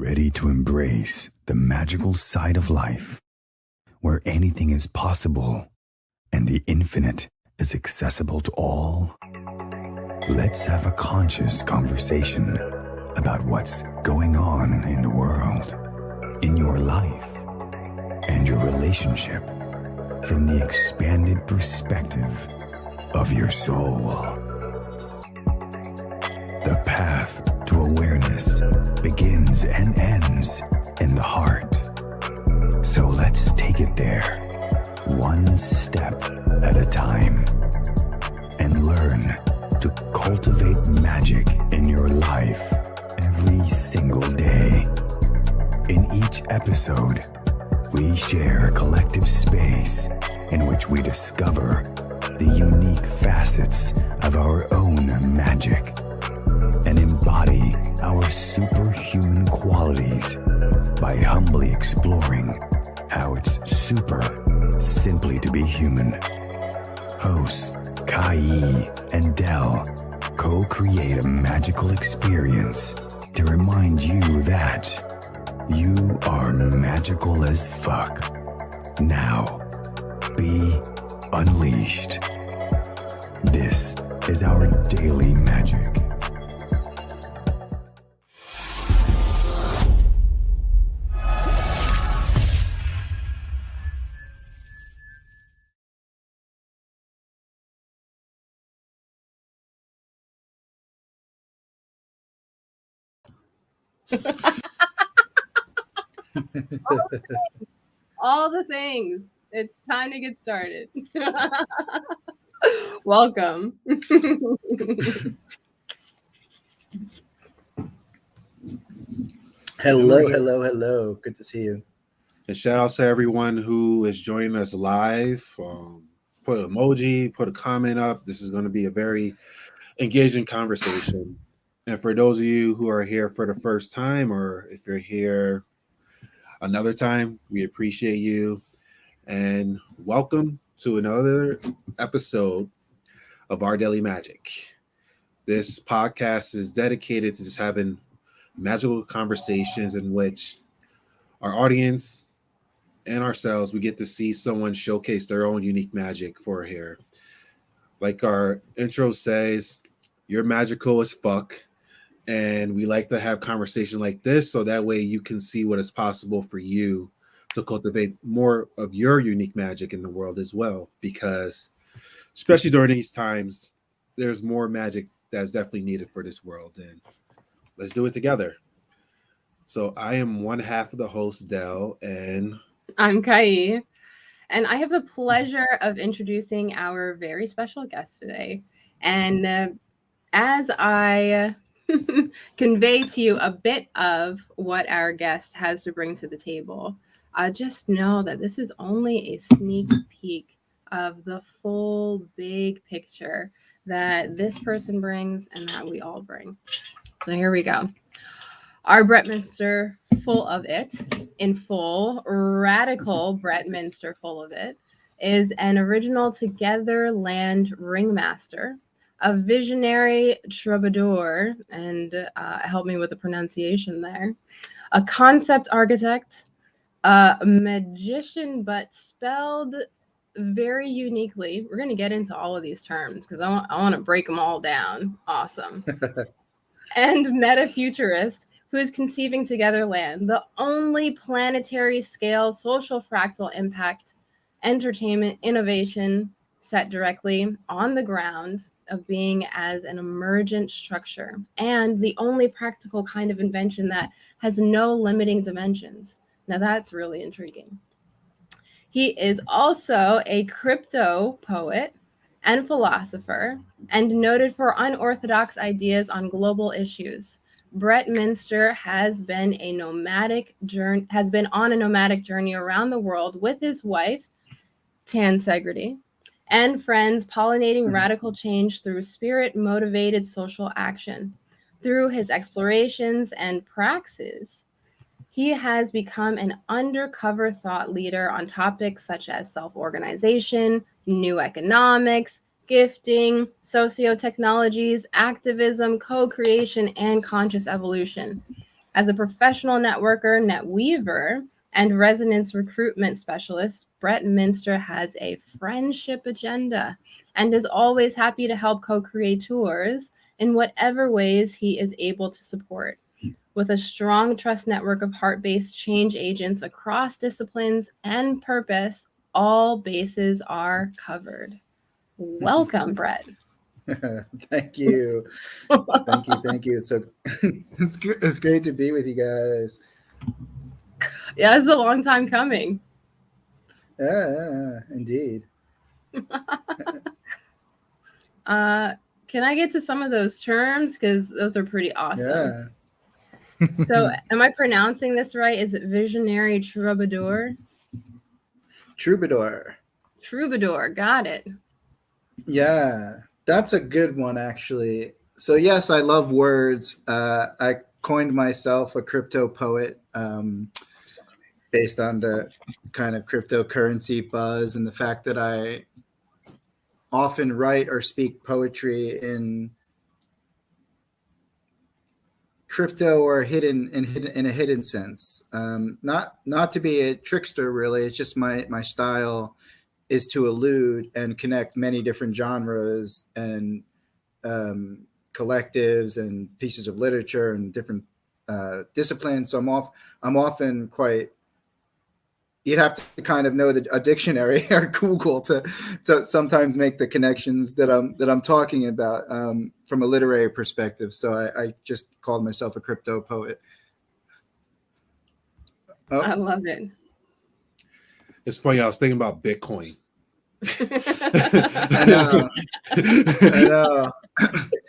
Ready to embrace the magical side of life, where anything is possible and the infinite is accessible to all? Let's have a conscious conversation about what's going on in the world, in your life, and your relationship from the expanded perspective of your soul. The path to awareness begins and ends in the heart. So let's take it there, one step at a time, and learn to cultivate magic in your life every single day. In each episode, we share a collective space in which we discover the unique facets of our own magic and embody our superhuman qualities by humbly exploring how it's super simply to be human. Hosts Kaí and Dell co-create a magical experience to remind you that you are magical as fuck. Now, be unleashed. This is our daily magic. All the things. It's time to get started. Welcome. Hello. Good to see you. And shout out to everyone who is joining us live. Put an emoji, put a comment up. This is going to be a very engaging conversation. And for those of you who are here for the first time, or if you're here another time, we appreciate you. And welcome to another episode of Our Daily Magic. This podcast is dedicated to just having magical conversations in which our audience and ourselves, we get to see someone showcase their own unique magic for here. Like our intro says, you're magical as fuck. And we like to have conversations like this so that way you can see what is possible for you to cultivate more of your unique magic in the world as well. Because especially during these times, there's more magic that's definitely needed for this world. And let's do it together. So I am one half of the host, Dell, and I'm Kaí. And I have the pleasure of introducing our very special guest today. And as I convey to you a bit of what our guest has to bring to the table, just know that this is only a sneak peek of the full big picture that this person brings and that we all bring. So here we go. Our Bretminster Fullofit, in full, Radical Bretminster Fullofit, is an original Togetherland Ringmaster, a visionary troubadour, and help me with the pronunciation there, a concept architect, a magician, but spelled very uniquely. We're going to get into all of these terms because I want to break them all down. Awesome. And metta futurist, who is conceiving Togetherland, the only planetary scale social fractal impact entertainment innovation set directly on the ground of being as an emergent structure, and the only practical kind of invention that has no limiting dimensions. Now that's really intriguing. He is also a cryptopoet and philosopher, and noted for unorthodox ideas on global issues. Bretminster has been on a nomadic journey around the world with his wife, Tansegrity, and friends, pollinating radical change through spirit-motivated social action. Through his explorations and praxis, he has become an undercover thought leader on topics such as self-organization, new economics, gifting, sociotechnologies, activism, co-creation, and conscious evolution. As a professional networker, net weaver, and resonance recruitment specialist, Bretminster has a friendship agenda and is always happy to help co-creators in whatever ways he is able to support. With a strong trust network of heart-based change agents across disciplines and purpose, all bases are covered. Welcome, Brett. Thank you. Thank you. So it's great to be with you guys. Yeah, it's a long time coming. Yeah, indeed. Can I get to some of those terms? Because those are pretty awesome. Yeah. So am I pronouncing this right? Is it visionary troubadour? Troubadour. Troubadour, got it. Yeah, that's a good one, actually. So yes, I love words. I coined myself a cryptopoet based on the kind of cryptocurrency buzz and the fact that I often write or speak poetry in crypto or hidden in a hidden sense. Not to be a trickster, really. It's just my style is to allude and connect many different genres and collectives and pieces of literature and different disciplines. So I'm often quite. You'd have to kind of know a dictionary or Google to sometimes make the connections that I'm talking about from a literary perspective. So I just called myself a crypto poet. Oh. I love it. It's funny. I was thinking about Bitcoin. I know.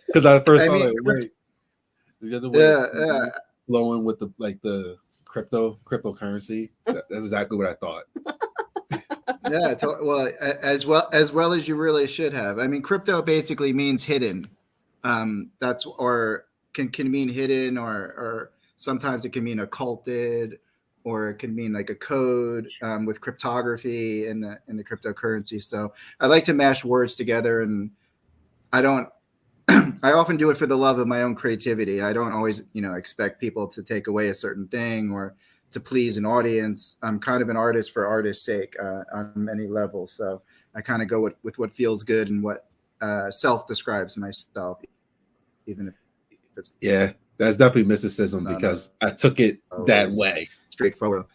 Because I first thought, like, wait, the other way, flowing with the cryptocurrency. That's exactly what I thought. Yeah, as well as you really should have. I mean, crypto basically means hidden. That's or can mean hidden, or sometimes it can mean occulted, or it can mean like a code with cryptography in the cryptocurrency. So I like to mash words together, and I often do it for the love of my own creativity. I don't always, expect people to take away a certain thing or to please an audience. I'm kind of an artist for artist's sake on many levels. So I kind of go with what feels good and what self-describes myself, even if it's that's definitely mysticism because I took it that way. Straightforward.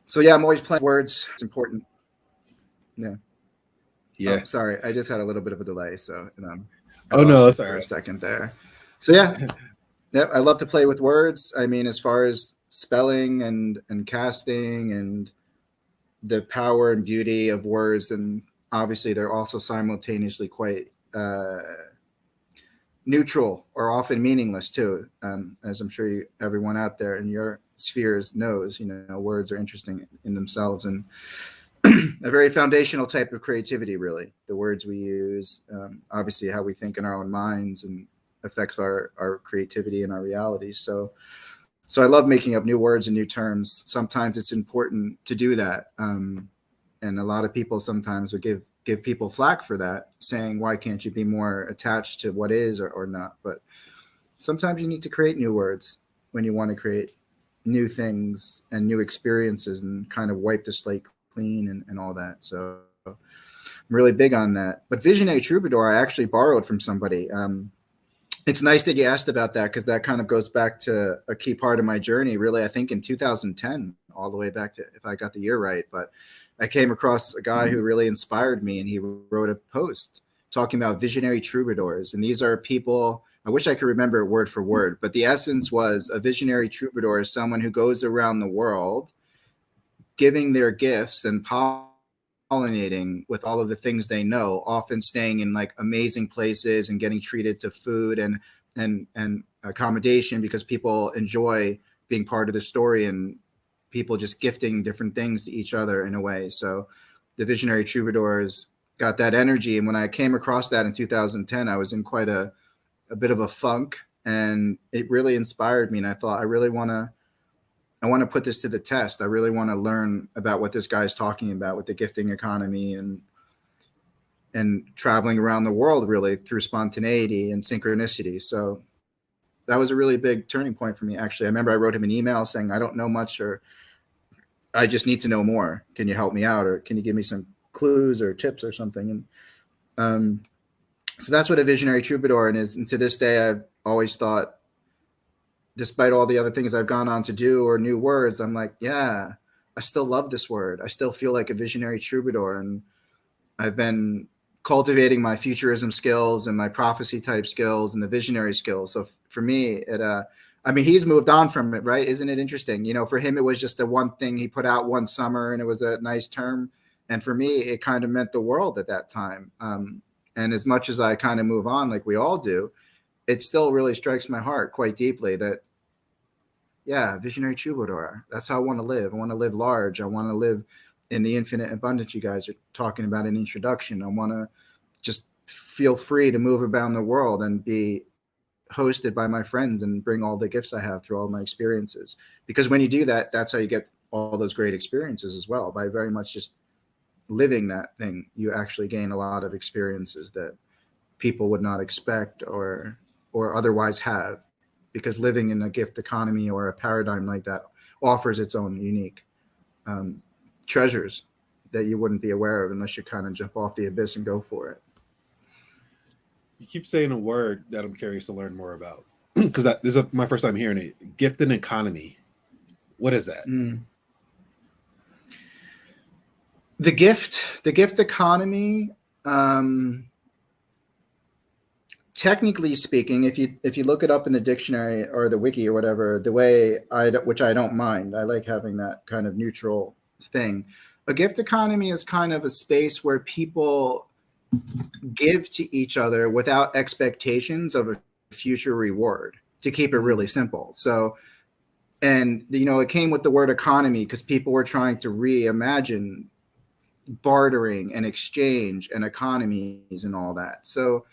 So yeah, I'm always playing words. It's important. Yeah. Yeah. Oh, sorry, I just had a little bit of a delay, so for a second there. So yeah, I love to play with words. I mean, as far as spelling and casting and the power and beauty of words, and obviously they're also simultaneously quite neutral or often meaningless too. As I'm sure everyone out there in your spheres knows, words are interesting in themselves and a very foundational type of creativity, really. The words we use, obviously how we think in our own minds and affects our creativity and our reality. So I love making up new words and new terms. Sometimes it's important to do that. And a lot of people sometimes would give people flack for that, saying, why can't you be more attached to what is or not? But sometimes you need to create new words when you want to create new things and new experiences and kind of wipe the slate clean and all that. So I'm really big on that. But visionary troubadour, I actually borrowed from somebody. It's nice that you asked about that because that kind of goes back to a key part of my journey, really, I think in 2010, all the way back to, if I got the year right. But I came across a guy who really inspired me, and he wrote a post talking about visionary troubadours. And these are people, I wish I could remember it word for word, but the essence was a visionary troubadour is someone who goes around the world giving their gifts and pollinating with all of the things they know, often staying in like amazing places and getting treated to food and accommodation because people enjoy being part of the story and people just gifting different things to each other in a way. So the visionary troubadours got that energy. And when I came across that in 2010, I was in quite a bit of a funk, and it really inspired me. And I thought, I want to put this to the test. I really want to learn about what this guy's talking about with the gifting economy and traveling around the world really through spontaneity and synchronicity. So that was a really big turning point for me. Actually, I remember I wrote him an email saying, I don't know much, or I just need to know more. Can you help me out? Or can you give me some clues or tips or something? And so that's what a visionary troubadour is. And to this day, I've always thought, despite all the other things I've gone on to do or new words, I'm like, yeah, I still love this word. I still feel like a visionary troubadour. And I've been cultivating my futurism skills and my prophecy type skills and the visionary skills. So for me, I mean, he's moved on from it, right? Isn't it interesting? You know, for him, it was just a one thing he put out one summer and it was a nice term. And for me, it kind of meant the world at that time. And as much as I kind of move on, like we all do, it still really strikes my heart quite deeply that, yeah, visionary troubadour. That's how I want to live. I want to live large. I want to live in the infinite abundance you guys are talking about in the introduction. I want to just feel free to move around the world and be hosted by my friends and bring all the gifts I have through all my experiences. Because when you do that, that's how you get all those great experiences as well. By very much just living that thing, you actually gain a lot of experiences that people would not expect or otherwise have. Because living in a gift economy or a paradigm like that offers its own unique treasures that you wouldn't be aware of unless you kind of jump off the abyss and go for it. You keep saying a word that I'm curious to learn more about, because this is my first time hearing it. Gift and economy. What is that? The gift economy. Technically speaking, if you look it up in the dictionary or the wiki or whatever, the way which I don't mind, I like having that kind of neutral thing. A gift economy is kind of a space where people give to each other without expectations of a future reward, to keep it really simple. So, and you know, it came with the word economy because people were trying to reimagine bartering and exchange and economies and all that. So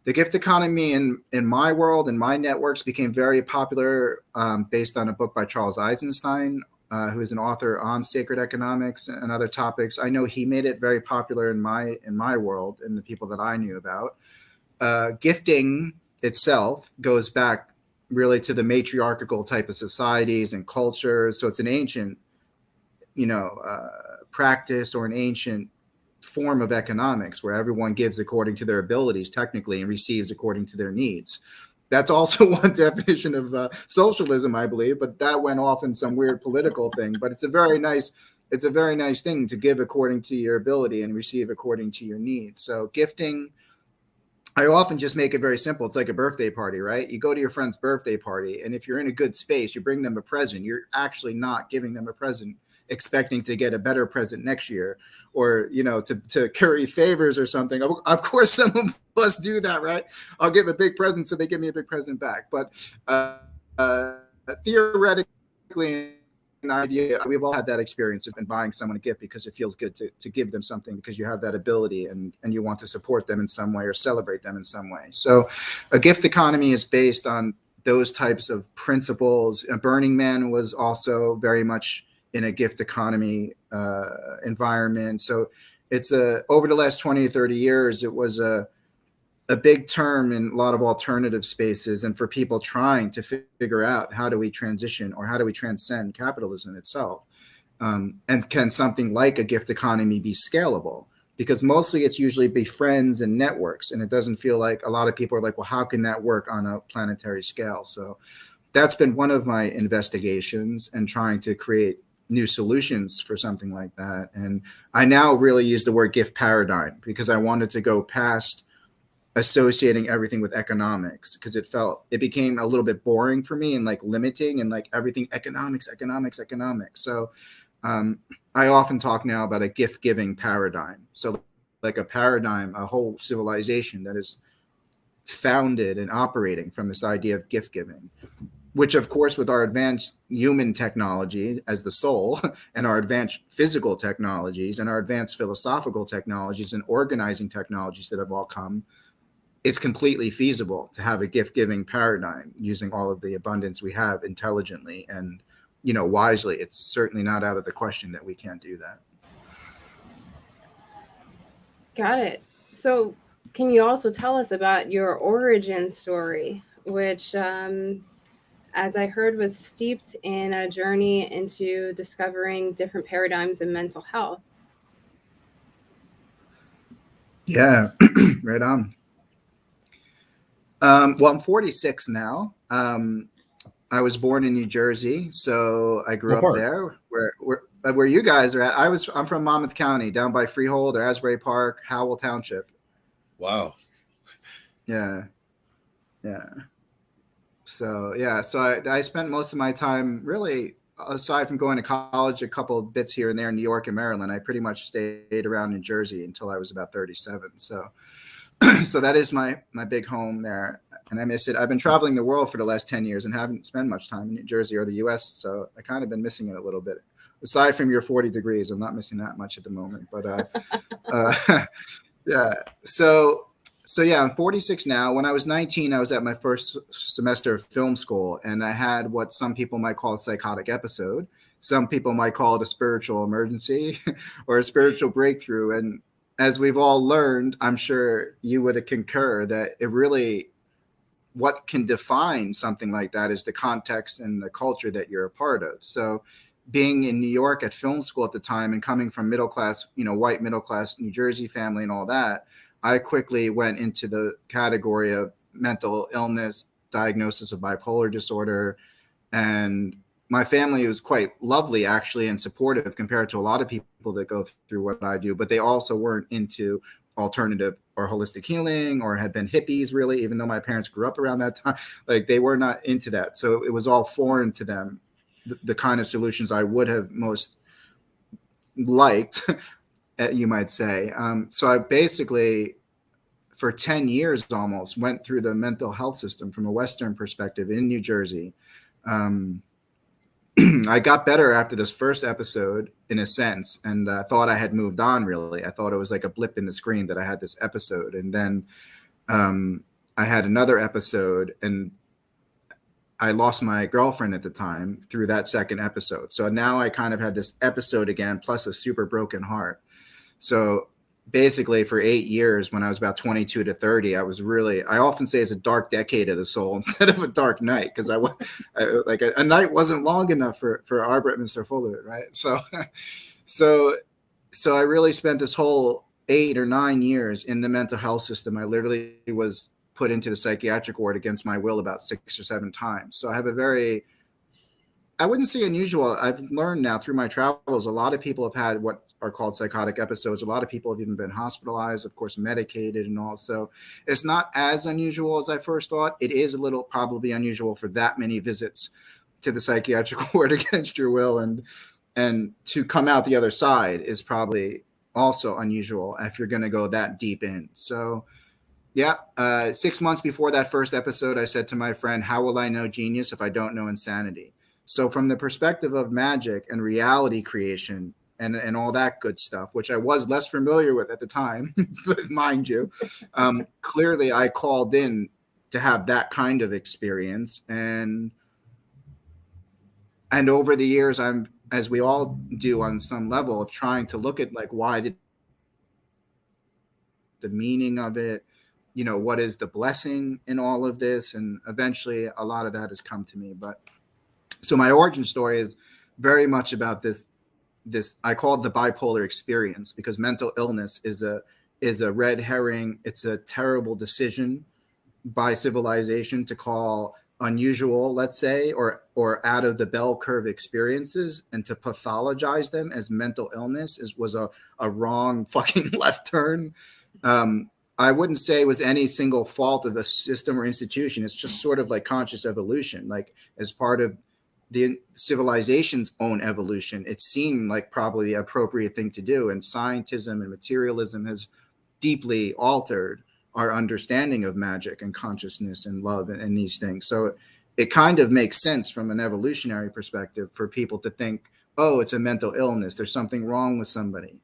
the gift economy in my world and my networks became very popular based on a book by Charles Eisenstein, who is an author on sacred economics and other topics. I know he made it very popular in my world and the people that I knew about. Gifting itself goes back really to the matriarchal type of societies and cultures. So it's an ancient, practice or an ancient form of economics where everyone gives according to their abilities technically and receives according to their needs. That's also one definition of socialism, I believe, but that went off in some weird political thing. But it's a very nice thing to give according to your ability and receive according to your needs. So gifting, I often just make it very simple. It's like a birthday party, right? You go to your friend's birthday party, and if you're in a good space, you bring them a present. You're actually not giving them a present expecting to get a better present next year, or to curry favors or something. Of course, some of us do that, right? I'll give a big present so they give me a big present back. But theoretically, an idea, we've all had that experience of buying someone a gift because it feels good to give them something because you have that ability and you want to support them in some way or celebrate them in some way. So a gift economy is based on those types of principles. Burning Man was also very much in a gift economy environment. So it's over the last 20 or 30 years, it was a big term in a lot of alternative spaces and for people trying to figure out how do we transition or how do we transcend capitalism itself. And can something like a gift economy be scalable? Because mostly it's usually befriends and networks. And it doesn't feel like a lot of people are like, well, how can that work on a planetary scale? So that's been one of my investigations and trying to create new solutions for something like that. And I now really use the word gift paradigm because I wanted to go past associating everything with economics because it became a little bit boring for me and like limiting and like everything economics. So I often talk now about a gift giving paradigm. So like a paradigm, a whole civilization that is founded and operating from this idea of gift giving, which of course with our advanced human technology as the soul and our advanced physical technologies and our advanced philosophical technologies and organizing technologies that have all come, it's completely feasible to have a gift-giving paradigm using all of the abundance we have intelligently and, wisely. It's certainly not out of the question that we can't do that. Got it. So can you also tell us about your origin story which, as I heard, was steeped in a journey into discovering different paradigms in mental health. Yeah, right on. Well, I'm 46 now. I was born in New Jersey, so I grew up there. Where you guys are at? I'm from Monmouth County, down by Freehold or Asbury Park, Howell Township. Wow. Yeah. So I spent most of my time, really, aside from going to college, a couple of bits here and there in New York and Maryland. I pretty much stayed around New Jersey until I was about 37. So that is my big home there, and I miss it. I've been traveling the world for the last 10 years and haven't spent much time in New Jersey or the US, so I kind of been missing it a little bit. Aside from your 40 degrees, I'm not missing that much at the moment, but yeah. So yeah, I'm 46 now. When I was 19, I was at my first semester of film school, and I had what some people might call a psychotic episode. Some people might call it a spiritual emergency or a spiritual breakthrough. And as we've all learned, I'm sure you would concur that it really, what can define something like that is the context and the culture that you're a part of. So being in New York at film school at the time and coming from middle class, white middle class New Jersey family and all that, I quickly went into the category of mental illness, diagnosis of bipolar disorder. And my family was quite lovely, actually, and supportive compared to a lot of people that go through what I do, but they also weren't into alternative or holistic healing or had been hippies, really, even though my parents grew up around that time. Like, they were not into that. So it was all foreign to them, the kind of solutions I would have most liked, you might say. So I basically, for 10 years almost, went through the mental health system from a Western perspective in New Jersey. I got better after this first episode, in a sense, and thought I had moved on, really. I thought it was like a blip in the screen that I had this episode. And then I had another episode, and I lost my girlfriend at the time through that second episode. So now I kind of had this episode again, plus a super broken heart. So basically for 8 years, when I was about 22 to 30, I often say it's a dark decade of the soul instead of a dark night, because like a night wasn't long enough for our Bretminster Fullofit, right? So I really spent this whole 8 or 9 years in the mental health system. I literally was put into the psychiatric ward against my will about 6 or 7 times. So I have I wouldn't say unusual. I've learned now through my travels, a lot of people have had what are called psychotic episodes. A lot of people have even been hospitalized, of course, medicated, and all. So it's not as unusual as I first thought. It is a little probably unusual for that many visits to the psychiatric ward against your will, and to come out the other side is probably also unusual if you're going to go that deep in. So yeah, 6 months before that first episode, I said to my friend, how will I know genius if I don't know insanity? So from the perspective of magic and reality creation and all that good stuff, which I was less familiar with at the time, but mind you, clearly I called in to have that kind of experience. And over the years, I'm, as we all do on some level, of trying to look at, like, why did the meaning of it, what is the blessing in all of this? And eventually a lot of that has come to me. But so my origin story is very much about this I call it the bipolar experience, because mental illness is a red herring. It's a terrible decision by civilization to call unusual, let's say, or out of the bell curve experiences, and to pathologize them as mental illness was a wrong fucking left turn. I wouldn't say it was any single fault of a system or institution. It's just sort of like conscious evolution, like as part of the civilization's own evolution. It seemed like probably the appropriate thing to do. And scientism and materialism has deeply altered our understanding of magic and consciousness and love and these things. So it kind of makes sense from an evolutionary perspective for people to think, oh, it's a mental illness, there's something wrong with somebody.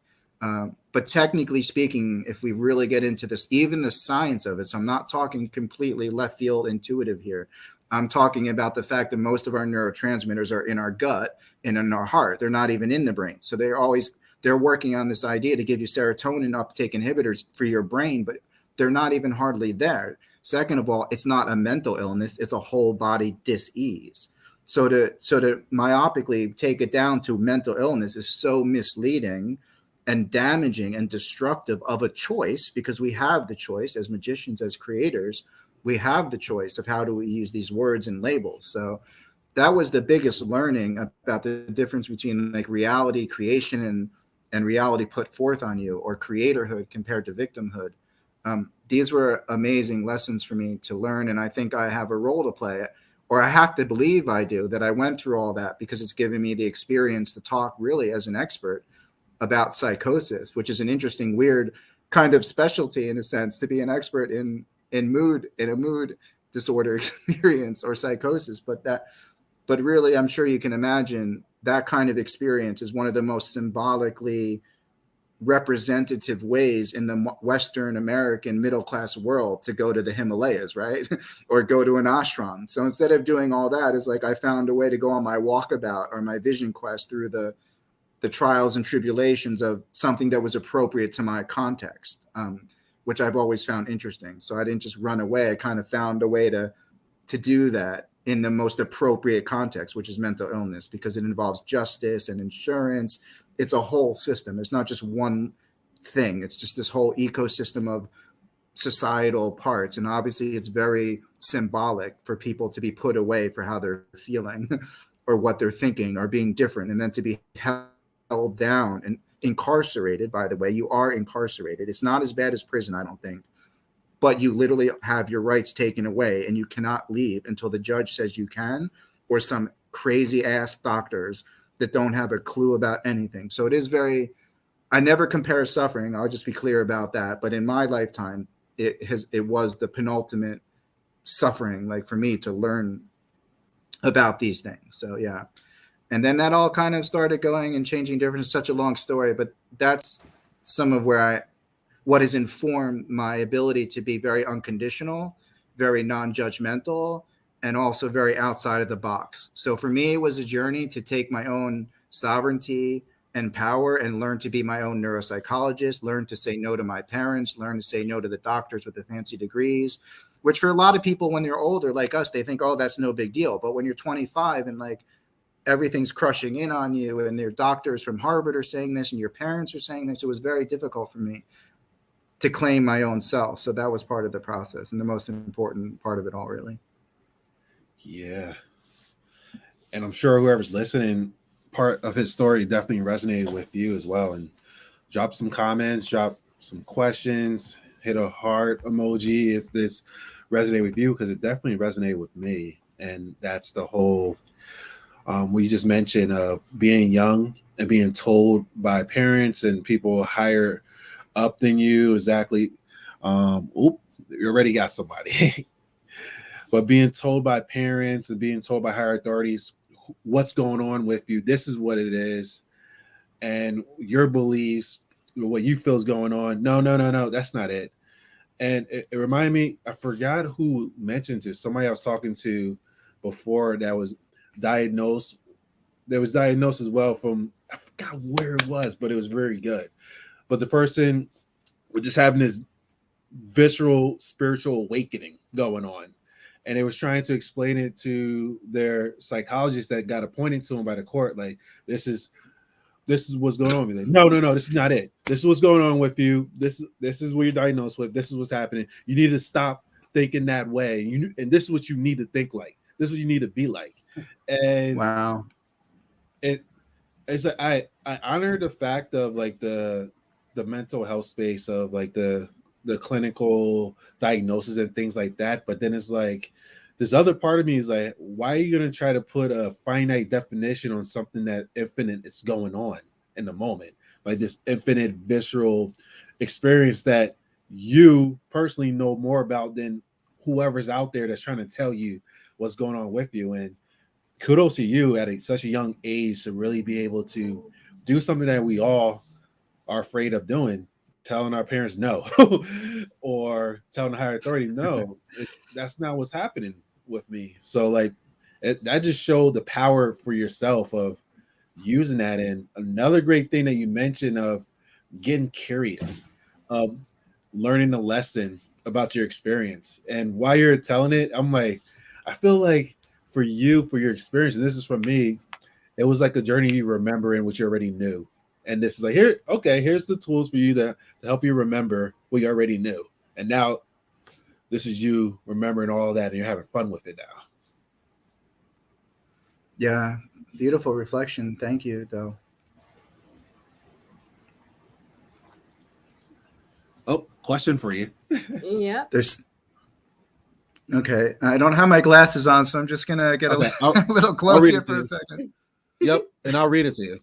But technically speaking, if we really get into this, even the science of it, so I'm not talking completely left field intuitive here. I'm talking about the fact that most of our neurotransmitters are in our gut and in our heart. They're not even in the brain. So they're working on this idea to give you serotonin uptake inhibitors for your brain, but they're not even hardly there. Second of all, it's not a mental illness, it's a whole body dis-ease. So to myopically take it down to mental illness is so misleading and damaging and destructive of a choice, because we have the choice as magicians, as creators, we have the choice of how do we use these words and labels. So that was the biggest learning about the difference between like reality creation and reality put forth on you, or creatorhood compared to victimhood. These were amazing lessons for me to learn. And I think I have a role to play, or I have to believe I do, that I went through all that, because it's given me the experience to talk really as an expert about psychosis, which is an interesting, weird kind of specialty in a sense, to be an expert in a mood disorder experience or psychosis. But really, I'm sure you can imagine that kind of experience is one of the most symbolically representative ways in the Western American middle-class world to go to the Himalayas, right? Or go to an ashram. So instead of doing all that, it's like I found a way to go on my walkabout or my vision quest through the trials and tribulations of something that was appropriate to my context, which I've always found interesting. So I didn't just run away. I kind of found a way to do that in the most appropriate context, which is mental illness, because it involves justice and insurance. It's a whole system. It's not just one thing. It's just this whole ecosystem of societal parts. And obviously it's very symbolic for people to be put away for how they're feeling or what they're thinking or being different, and then to be held down and incarcerated. By the way, you are incarcerated. It's not as bad as prison, I don't think, but you literally have your rights taken away and you cannot leave until the judge says you can, or some crazy ass doctors that don't have a clue about anything. So it is very, I never compare suffering. I'll just be clear about that. But in my lifetime, it was the penultimate suffering, like for me to learn about these things. So yeah. And then that all kind of started going and changing different. It's such a long story, but that's some of what has informed my ability to be very unconditional, very non-judgmental, and also very outside of the box. So for me, it was a journey to take my own sovereignty and power and learn to be my own neuropsychologist, learn to say no to my parents, learn to say no to the doctors with the fancy degrees, which for a lot of people when they're older like us, they think, oh, that's no big deal. But when you're 25 and like everything's crushing in on you and their doctors from Harvard are saying this and your parents are saying this, it was very difficult for me to claim my own self. So that was part of the process and the most important part of it all, really. Yeah. And I'm sure whoever's listening, part of his story definitely resonated with you as well. And drop some comments, drop some questions, hit a heart emoji if this resonated with you, because it definitely resonated with me. And that's the whole, what you just mentioned of being young and being told by parents and people higher up than you exactly. You already got somebody. But being told by parents and being told by higher authorities what's going on with you, this is what it is, and your beliefs, what you feel is going on. No, that's not it. And it reminded me, I forgot who mentioned it. Somebody I was talking to before that was diagnosed. There was diagnosed as well from, I forgot where it was, but it was very good. But the person was just having this visceral spiritual awakening going on. And they was trying to explain it to their psychologist that got appointed to him by the court. Like, this is what's going on with it. No, this is not it. This is what's going on with you. This is what you're diagnosed with. This is what's happening. You need to stop thinking that way. And this is what you need to think like. This is what you need to be like. And wow. It's I honor the fact of like the mental health space of like the clinical diagnosis and things like that. But then it's like this other part of me is like, why are you going to try to put a finite definition on something that infinite is going on in the moment? Like this infinite visceral experience that you personally know more about than whoever's out there that's trying to tell you what's going on with you. And kudos to you at such a young age to really be able to do something that we all are afraid of doing, telling our parents no, or telling the higher authority no. That's not what's happening with me. So like that just showed the power for yourself of using that. And another great thing that you mentioned of getting curious, of learning the lesson about your experience. And while you're telling it, I'm like, I feel like for you, for your experience, and this is from me, it was like a journey you remembering what you already knew. And this is like, here, okay, here's the tools for you to help you remember what you already knew. And now this is you remembering all that and you're having fun with it now. Yeah, beautiful reflection. Thank you, though. Oh, question for you. Yeah. Okay, I don't have my glasses on, so I'm just gonna get a little close here for a second. Yep, and I'll read it to you.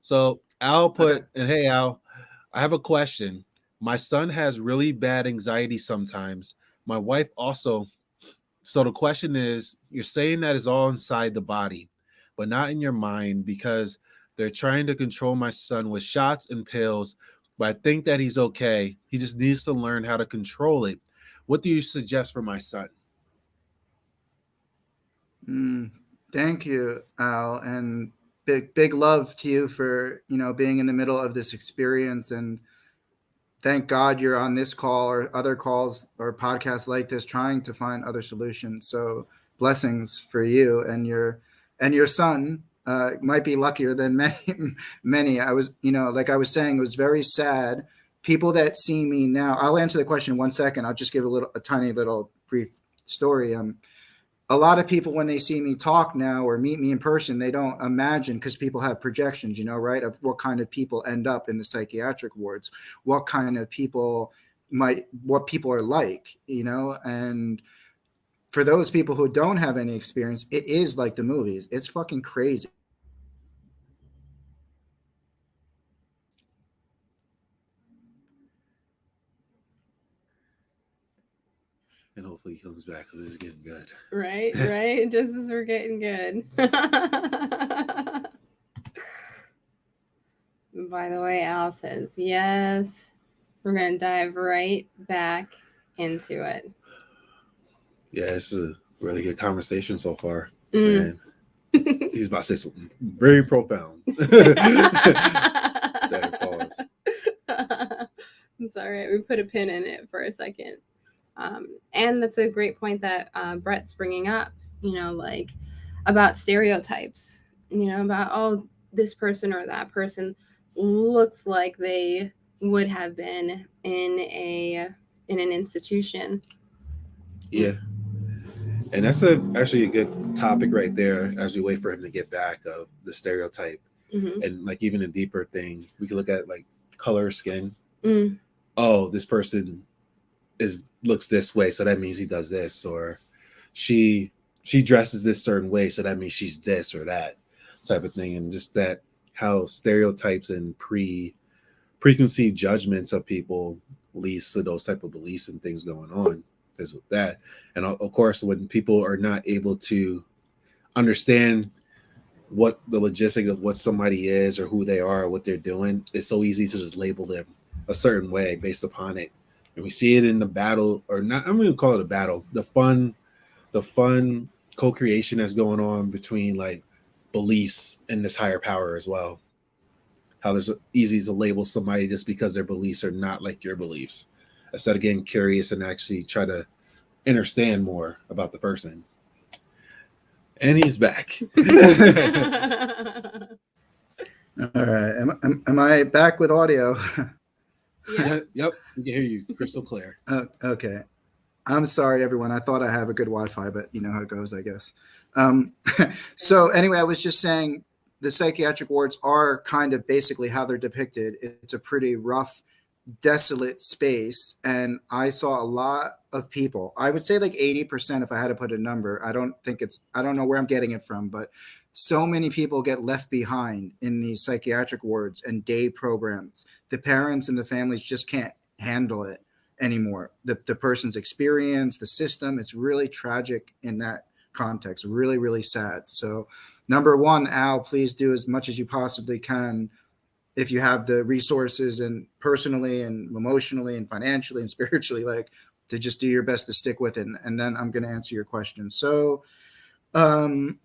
So Al put, and hey Al, I have a question. My son has really bad anxiety sometimes. My wife also. So the question is, you're saying that is all inside the body, but not in your mind, because they're trying to control my son with shots and pills, but I think that he's okay. He just needs to learn how to control it. What do you suggest for my son? Thank you, Al, and big love to you for being in the middle of this experience. And thank God you're on this call or other calls or podcasts like this, trying to find other solutions. So blessings for you and your son. Might be luckier than many. I was, like I was saying, it was very sad. People that see me now, I'll answer the question in 1 second. I'll just give a tiny little brief story. A lot of people, when they see me talk now or meet me in person, they don't imagine, because people have projections, right, of what kind of people end up in the psychiatric wards, what kind of people what people are like, and for those people who don't have any experience, it is like the movies. It's fucking crazy. And hopefully he comes back because this is getting good. Right. Just as we're getting good. By the way, Al says, yes, we're going to dive right back into it. Yeah, this is a really good conversation so far. And he's about to say something very profound. It's all right. We put a pin in it for a second. And that's a great point that Brett's bringing up, like about stereotypes, about, oh, this person or that person looks like they would have been in an institution. Yeah. And that's actually a good topic right there as we wait for him to get back, of the stereotype. And like even a deeper thing, we could look at like color of skin. Oh, this person looks this way, so that means he does this, or she dresses this certain way, so that means she's this or that type of thing. And just that how stereotypes and preconceived judgments of people leads to those type of beliefs and things going on is with that. And of course, when people are not able to understand what the logistics of what somebody is or who they are or what they're doing, it's so easy to just label them a certain way based upon it. And we see it in the battle, or not, I'm going to call it a battle, the fun co-creation that's going on between like beliefs and this higher power as well. How it's easy to label somebody just because their beliefs are not like your beliefs, instead of getting curious and actually try to understand more about the person. And he's back. All right. Am I back with audio? Yeah. Yep, we can hear you crystal clear. Okay. I'm sorry, everyone. I thought I have a good Wi-Fi, but you know how it goes, I guess. So anyway, I was just saying the psychiatric wards are kind of basically how they're depicted. It's a pretty rough, desolate space. And I saw a lot of people, I would say like 80%, if I had to put a number. I don't know where I'm getting it from, but so many people get left behind in these psychiatric wards and day programs. The parents and the families just can't handle it anymore. The person's experience, the system, it's really tragic in that context. Really, really sad. So number one, Al, please do as much as you possibly can, if you have the resources, and personally and emotionally and financially and spiritually, like, to just do your best to stick with it. And then I'm going to answer your question. So and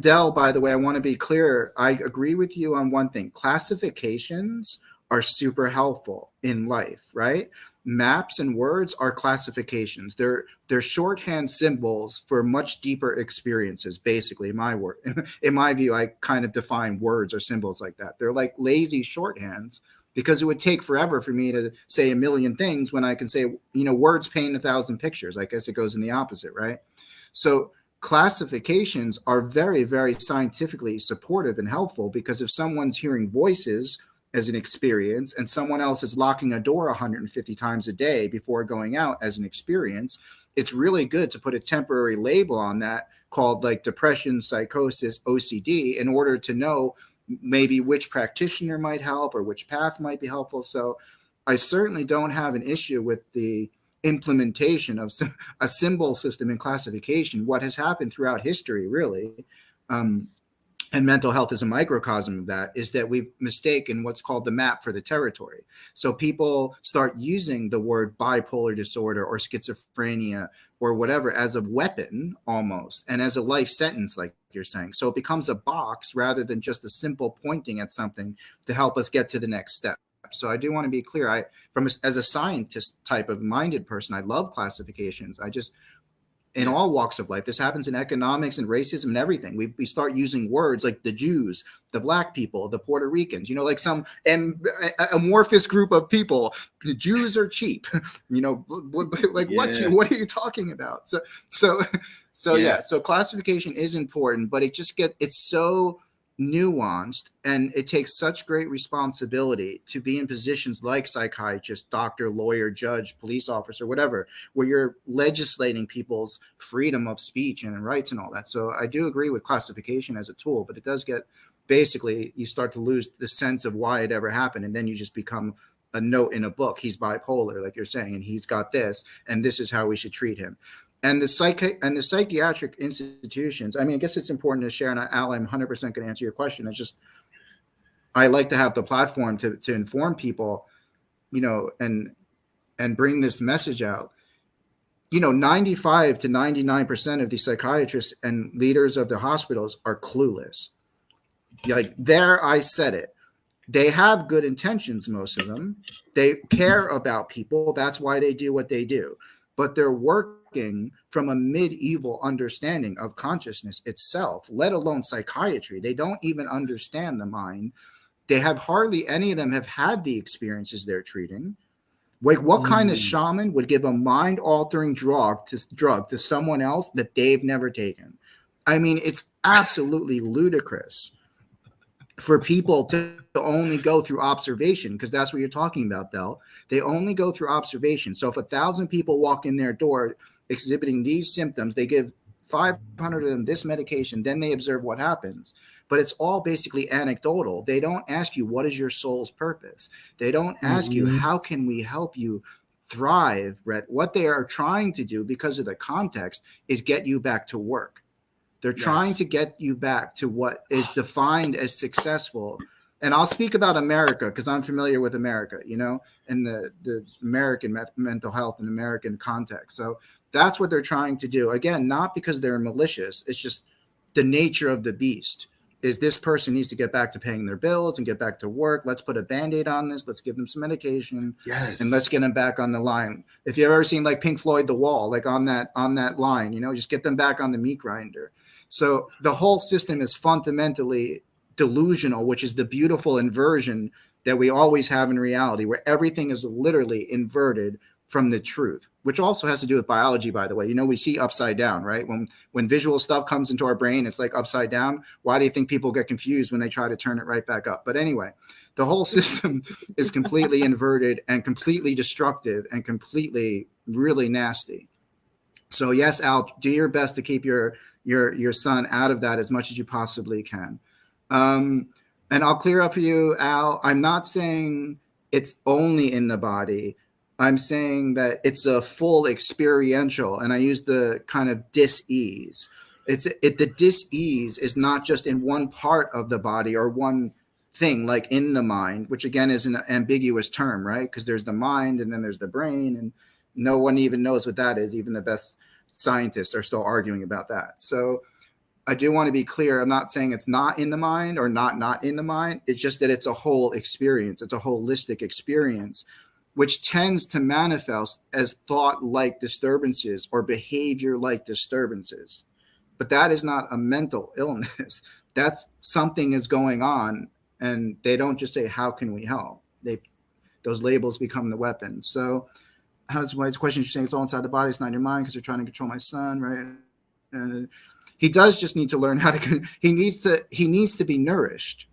Dell, by the way, I want to be clear. I agree with you on one thing. Classifications are super helpful in life, right? maps and words are classifications. They're shorthand symbols for much deeper experiences, basically, in my view. I kind of define words or symbols like that. They're like lazy shorthands, because it would take forever for me to say a million things when I can say, words paint 1,000 pictures. I guess it goes in the opposite, right? So classifications are very, very scientifically supportive and helpful, because if someone's hearing voices as an experience and someone else is locking a door 150 times a day before going out as an experience, it's really good to put a temporary label on that called like depression, psychosis, OCD, in order to know maybe which practitioner might help or which path might be helpful. So I certainly don't have an issue with the implementation of a symbol system and classification. What has happened throughout history, really, and mental health is a microcosm of that, is that we've mistaken what's called the map for the territory. So people start using the word bipolar disorder or schizophrenia or whatever as a weapon almost, and as a life sentence, like you're saying. So it becomes a box rather than just a simple pointing at something to help us get to the next step. So I do want to be clear. As a scientist type of minded person, I love classifications. In all walks of life, this happens in economics and racism and everything. We start using words like the Jews, the Black people, the Puerto Ricans, like some amorphous group of people. The Jews are cheap, like what are you talking about? So classification is important, but it's so nuanced, and it takes such great responsibility to be in positions like psychiatrist, doctor, lawyer, judge, police officer, whatever, where you're legislating people's freedom of speech and rights and all that. So I do agree with classification as a tool, but it does get, basically, you start to lose the sense of why it ever happened, and then you just become a note in a book. He's bipolar, like you're saying, and he's got this, and this is how we should treat him. And the psychiatric institutions, I guess it's important to share, and Al, I'm 100% going to answer your question. I like to have the platform to inform people, and bring this message out. 95 to 99% of the psychiatrists and leaders of the hospitals are clueless. Like, there, I said it. They have good intentions, most of them. They care about people. That's why they do what they do. But they're working from a medieval understanding of consciousness itself, let alone psychiatry. They don't even understand the mind. They have hardly any of them have had the experiences they're treating. Like, what kind of shaman would give a mind-altering drug to someone else that they've never taken? It's absolutely ludicrous for people to only go through observation, because that's what you're talking about, Del. They only go through observation. So if 1,000 people walk in their door exhibiting these symptoms, they give 500 of them this medication, then they observe what happens. But it's all basically anecdotal. They don't ask you, what is your soul's purpose? They don't ask you, how can we help you thrive, Brett? What they are trying to do, because of the context, is get you back to work. They're trying to get you back to what is defined as successful. And I'll speak about America, because I'm familiar with America, and the American mental health and American context. So that's what they're trying to do. Again, not because they're malicious. It's just the nature of the beast. Is this person needs to get back to paying their bills and get back to work. Let's put a Band-Aid on this. Let's give them some medication. Yes. And let's get them back on the line. If you've ever seen like Pink Floyd, The Wall, like on that line, just get them back on the meat grinder. So the whole system is fundamentally delusional, which is the beautiful inversion that we always have in reality, where everything is literally inverted from the truth, which also has to do with biology, by the way. We see upside down, right? When visual stuff comes into our brain, it's like upside down. Why do you think people get confused when they try to turn it right back up? But anyway, the whole system is completely inverted and completely destructive and completely really nasty. So yes, Al, do your best to keep your son out of that as much as you possibly can. And I'll clear up for you, Al. I'm not saying it's only in the body. I'm saying that it's a full experiential, and I use the kind of dis-ease. The dis-ease is not just in one part of the body or one thing, like in the mind, which again is an ambiguous term, right? Because there's the mind and then there's the brain, and no one even knows what that is. Even the best scientists are still arguing about that. So I do want to be clear. I'm not saying it's not in the mind or not in the mind. It's just that it's a whole experience. It's a holistic experience. which tends to manifest as thought-like disturbances or behavior-like disturbances. But that is not a mental illness. That's something is going on, and they don't just say, how can we help? Those labels become the weapons. So how's White's question? You're saying it's all inside the body, it's not in your mind because they're trying to control my son, right? And he does just need to learn how to, he needs to be nourished.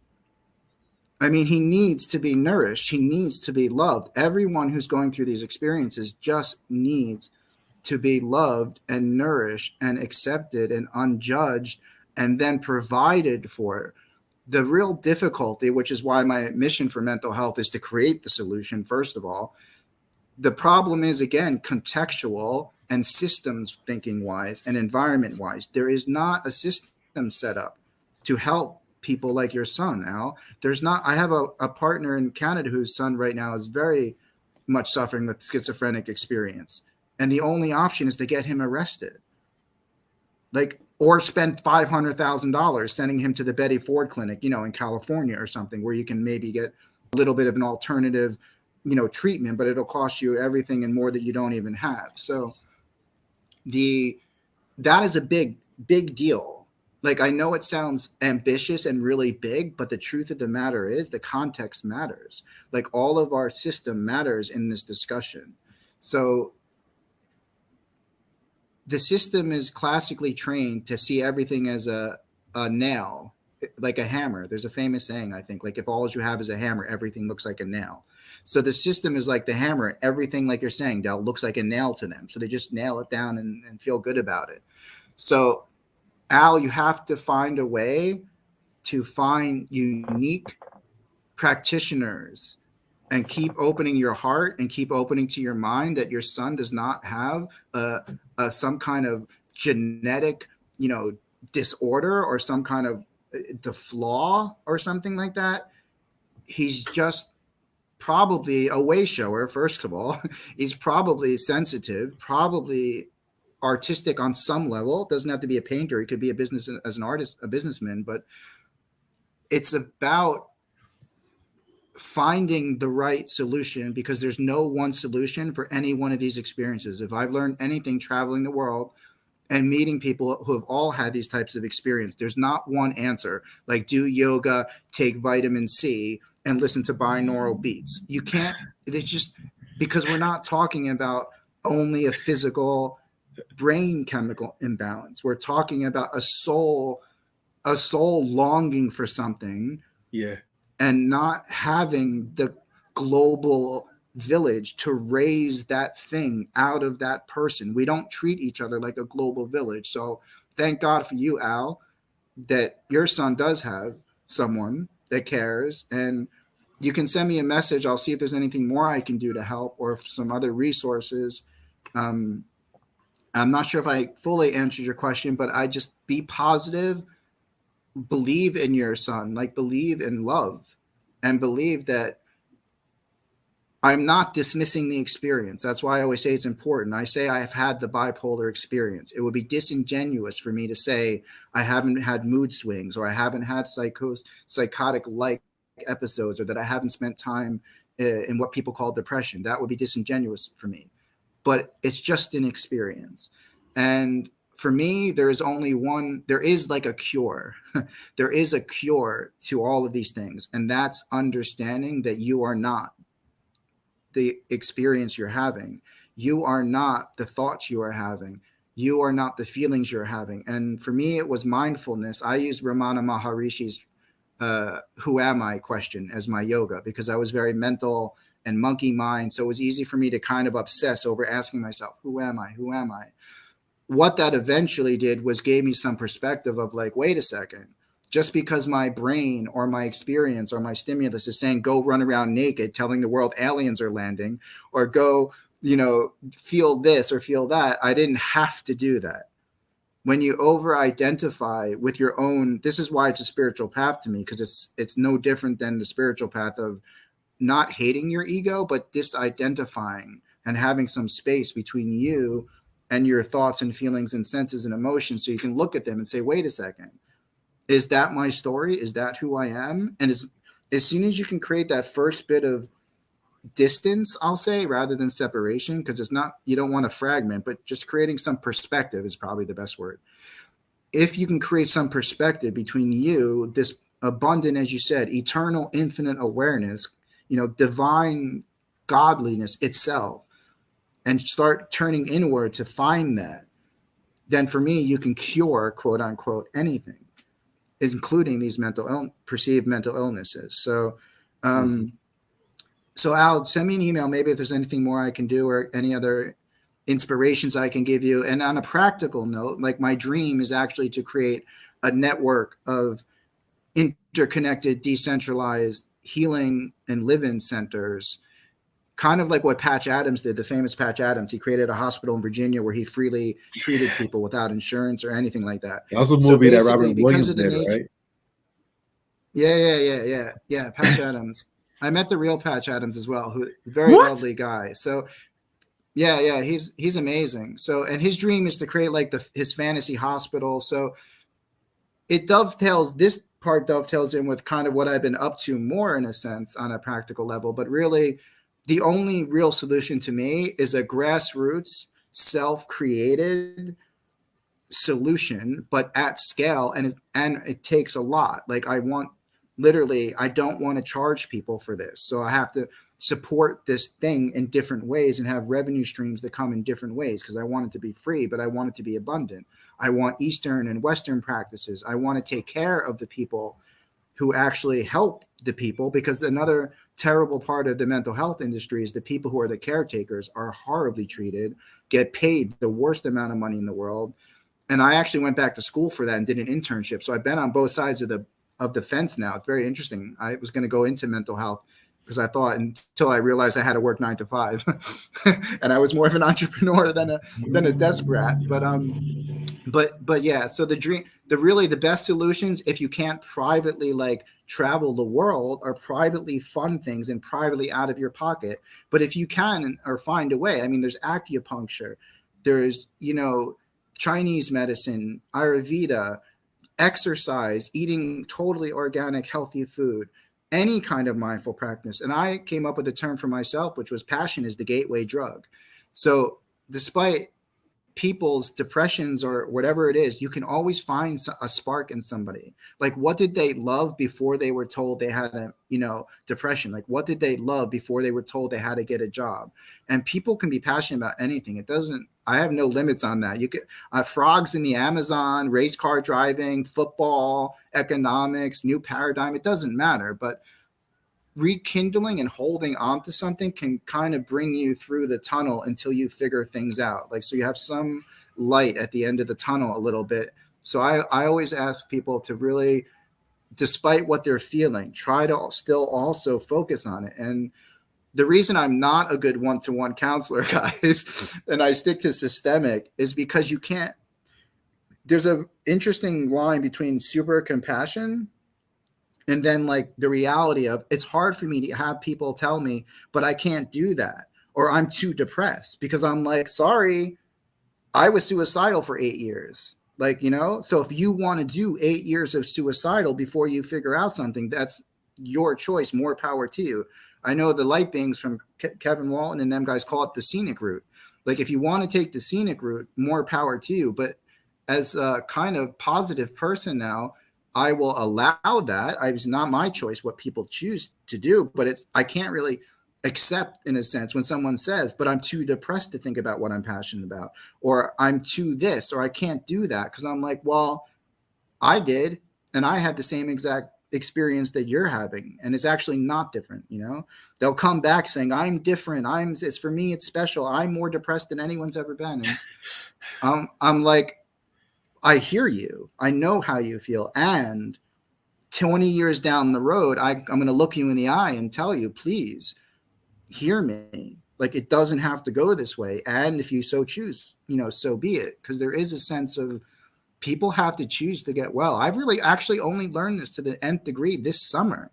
I mean, he needs to be nourished. He needs to be loved. Everyone who's going through these experiences just needs to be loved and nourished and accepted and unjudged and then provided for. The real difficulty, which is why my mission for mental health is to create the solution, first of all. The problem is, again, contextual and systems thinking wise and environment wise. There is not a system set up to help people like your son, Al. There's not. I have a partner in Canada whose son right now is very much suffering with schizophrenic experience. And the only option is to get him arrested. Or spend $500,000 sending him to the Betty Ford Clinic, in California or something, where you can maybe get a little bit of an alternative, treatment, but it'll cost you everything and more that you don't even have. So that is a big, big deal. I know it sounds ambitious and really big, but the truth of the matter is the context matters. All of our system matters in this discussion. So the system is classically trained to see everything as a nail, like a hammer. There's a famous saying, I think, if all you have is a hammer, everything looks like a nail. So the system is like the hammer. Everything, like you're saying, Del, looks like a nail to them. So they just nail it down and feel good about it. So, Al, you have to find a way to find unique practitioners and keep opening your heart and keep opening to your mind that your son does not have some kind of genetic, disorder or some kind of the flaw or something like that. He's just probably a way shower, first of all. He's probably sensitive, probably artistic on some level. Doesn't have to be a painter. He could be a business as an artist, a businessman, but it's about finding the right solution, because there's no one solution for any one of these experiences. If I've learned anything traveling the world and meeting people who have all had these types of experience, there's not one answer, do yoga, take vitamin C, and listen to binaural beats. You can't, it's just because we're not talking about only a physical brain chemical imbalance. We're talking about a soul longing for something. Yeah. And not having the global village to raise that thing out of that person. We don't treat each other like a global village. So thank God for you, Al, that your son does have someone that cares. And you can send me a message. I'll see if there's anything more I can do to help, or some other resources. I'm not sure if I fully answered your question, but I just be positive. Believe in your son, believe in love, and believe that I'm not dismissing the experience. That's why I always say it's important. I say I have had the bipolar experience. It would be disingenuous for me to say I haven't had mood swings, or I haven't had psychotic-like episodes, or that I haven't spent time in what people call depression. That would be disingenuous for me. But it's just an experience. And for me, there is only one, there is a cure. There is a cure to all of these things. And that's understanding that you are not the experience you're having. You are not the thoughts you are having. You are not the feelings you're having. And for me, it was mindfulness. I used Ramana Maharishi's who am I question as my yoga, because I was very mental and monkey mind. So it was easy for me to kind of obsess over asking myself, who am I? Who am I? What that eventually did was gave me some perspective of wait a second, just because my brain or my experience or my stimulus is saying, go run around naked, telling the world aliens are landing, or go, feel this or feel that, I didn't have to do that. When you over-identify with your own, this is why it's a spiritual path to me, because it's no different than the spiritual path of not hating your ego, but disidentifying and having some space between you and your thoughts and feelings and senses and emotions, so you can look at them and say, wait a second, is that my story? Is that who I am? And as soon as you can create that first bit of distance, I'll say, rather than separation, because it's not, you don't want to fragment, but just creating some perspective is probably the best word. If you can create some perspective between you, this abundant, as you said, eternal, infinite awareness, divine godliness itself, and start turning inward to find that, then for me, you can cure, quote unquote, anything, including these perceived mental illnesses. So, so Al, send me an email, maybe if there's anything more I can do or any other inspirations I can give you. And on a practical note, like my dream is actually to create a network of interconnected, decentralized healing and live-in centers, kind of like what Patch Adams did, the famous Patch Adams. He created a hosptal in Virginia where he freely treated people without insurance or anything like that. That was a movie that Robert Williams did, right? Yeah, Patch Adams. I met the real Patch Adams as well, who is a very lovely guy. So yeah, he's amazing. So, and his dream is to create like his fantasy hospital. So it dovetails, this part dovetails in with kind of what I've been up to more in a sense on a practical level, but really the only real solution to me is a grassroots, self-created solution, but at scale. And it takes a lot. Like I don't want to charge people for this. So I have to support this thing in different ways and have revenue streams that come in different ways, because I want it to be free, but I want it to be abundant. I want Eastern and Western practices. I want to take care of the people who actually help the people, because another terrible part of the mental health industry is the people who are the caretakers are horribly treated, get paid the worst amount of money in the world. And I actually went back to school for that and did an internship. So I've been on both sides of the fence now. It's very interesting. I was going to go into mental health because I thought, until I realized I had to work 9 to 5 and I was more of an entrepreneur than a desk rat. But yeah, so the best solutions, if you can't privately like travel the world or privately fund things and privately out of your pocket, but if you can or find a way, I mean, there's acupuncture, there's, Chinese medicine, Ayurveda, exercise, eating totally organic, healthy food, any kind of mindful practice. And I came up with a term for myself, which was passion is the gateway drug. So despite people's depressions or whatever it is, you can always find a spark in somebody. Like, what did they love before they were told they had a, depression? Like, what did they love before they were told they had to get a job? And people can be passionate about anything. I have no limits on that. You could frogs in the Amazon, race car driving, football, economics, new paradigm. It doesn't matter. But rekindling and holding on to something can kind of bring you through the tunnel until you figure things out. Like, so you have some light at the end of the tunnel a little bit. So I always ask people to really, despite what they're feeling, try to still also focus on it. And the reason I'm not a good one-to-one counselor, guys, and I stick to systemic, is because you can't, there's an interesting line between super compassion and then like the reality of, it's hard for me to have people tell me, but I can't do that, or I'm too depressed, because I'm like, sorry, I was suicidal for 8 years. Like, so if you want to do 8 years of suicidal before you figure out something, that's your choice, more power to you. I know the light beings from Kevin Walton and them guys call it the scenic route. Like, if you want to take the scenic route, more power to you. But as a kind of positive person now, I will allow that. It's not my choice what people choose to do, but I can't really accept, in a sense, when someone says, but I'm too depressed to think about what I'm passionate about, or I'm too this, or I can't do that. Because I'm like, well, I did, and I had the same exact experience that you're having, and it's actually not different. They'll come back saying, I'm different, it's for me, it's special, I'm more depressed than anyone's ever been. And I'm like, I hear you, I know how you feel, and 20 years down the road, I'm going to look you in the eye and tell you, please hear me. Like, it doesn't have to go this way, and if you so choose, so be it. Because there is a sense of, people have to choose to get well. I've really actually only learned this to the nth degree this summer.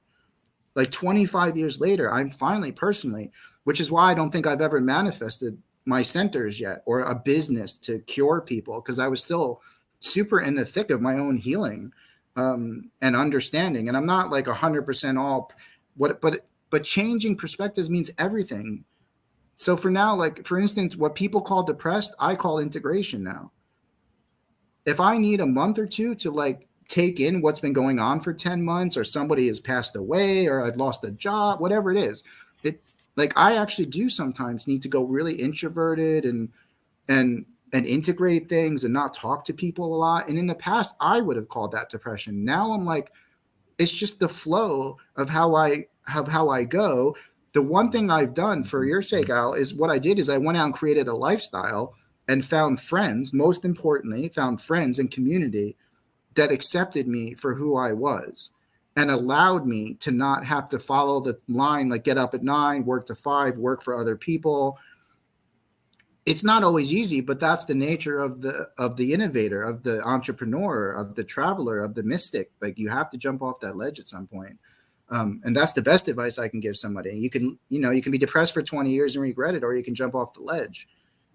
Like 25 years later, I'm finally personally, which is why I don't think I've ever manifested my centers yet, or a business to cure people, because I was still super in the thick of my own healing and understanding. And I'm not like 100% all, but but changing perspectives means everything. So for now, like for instance, what people call depressed, I call integration now. If I need a month or two to like take in what's been going on for 10 months, or somebody has passed away, or I've lost a job, whatever it is, like I actually do sometimes need to go really introverted and integrate things and not talk to people a lot. And in the past, I would have called that depression. Now I'm like, it's just the flow of how I go. The one thing I've done for your sake, Al, is what I did is I went out and created a lifestyle and found friends, most importantly, found friends and community that accepted me for who I was and allowed me to not have to follow the line, like get up at 9, work to 5, work for other people. It's not always easy, but that's the nature of the innovator, of the entrepreneur, of the traveler, of the mystic. Like you have to jump off that ledge at some point. And that's the best advice I can give somebody. You can be depressed for 20 years and regret it, or you can jump off the ledge.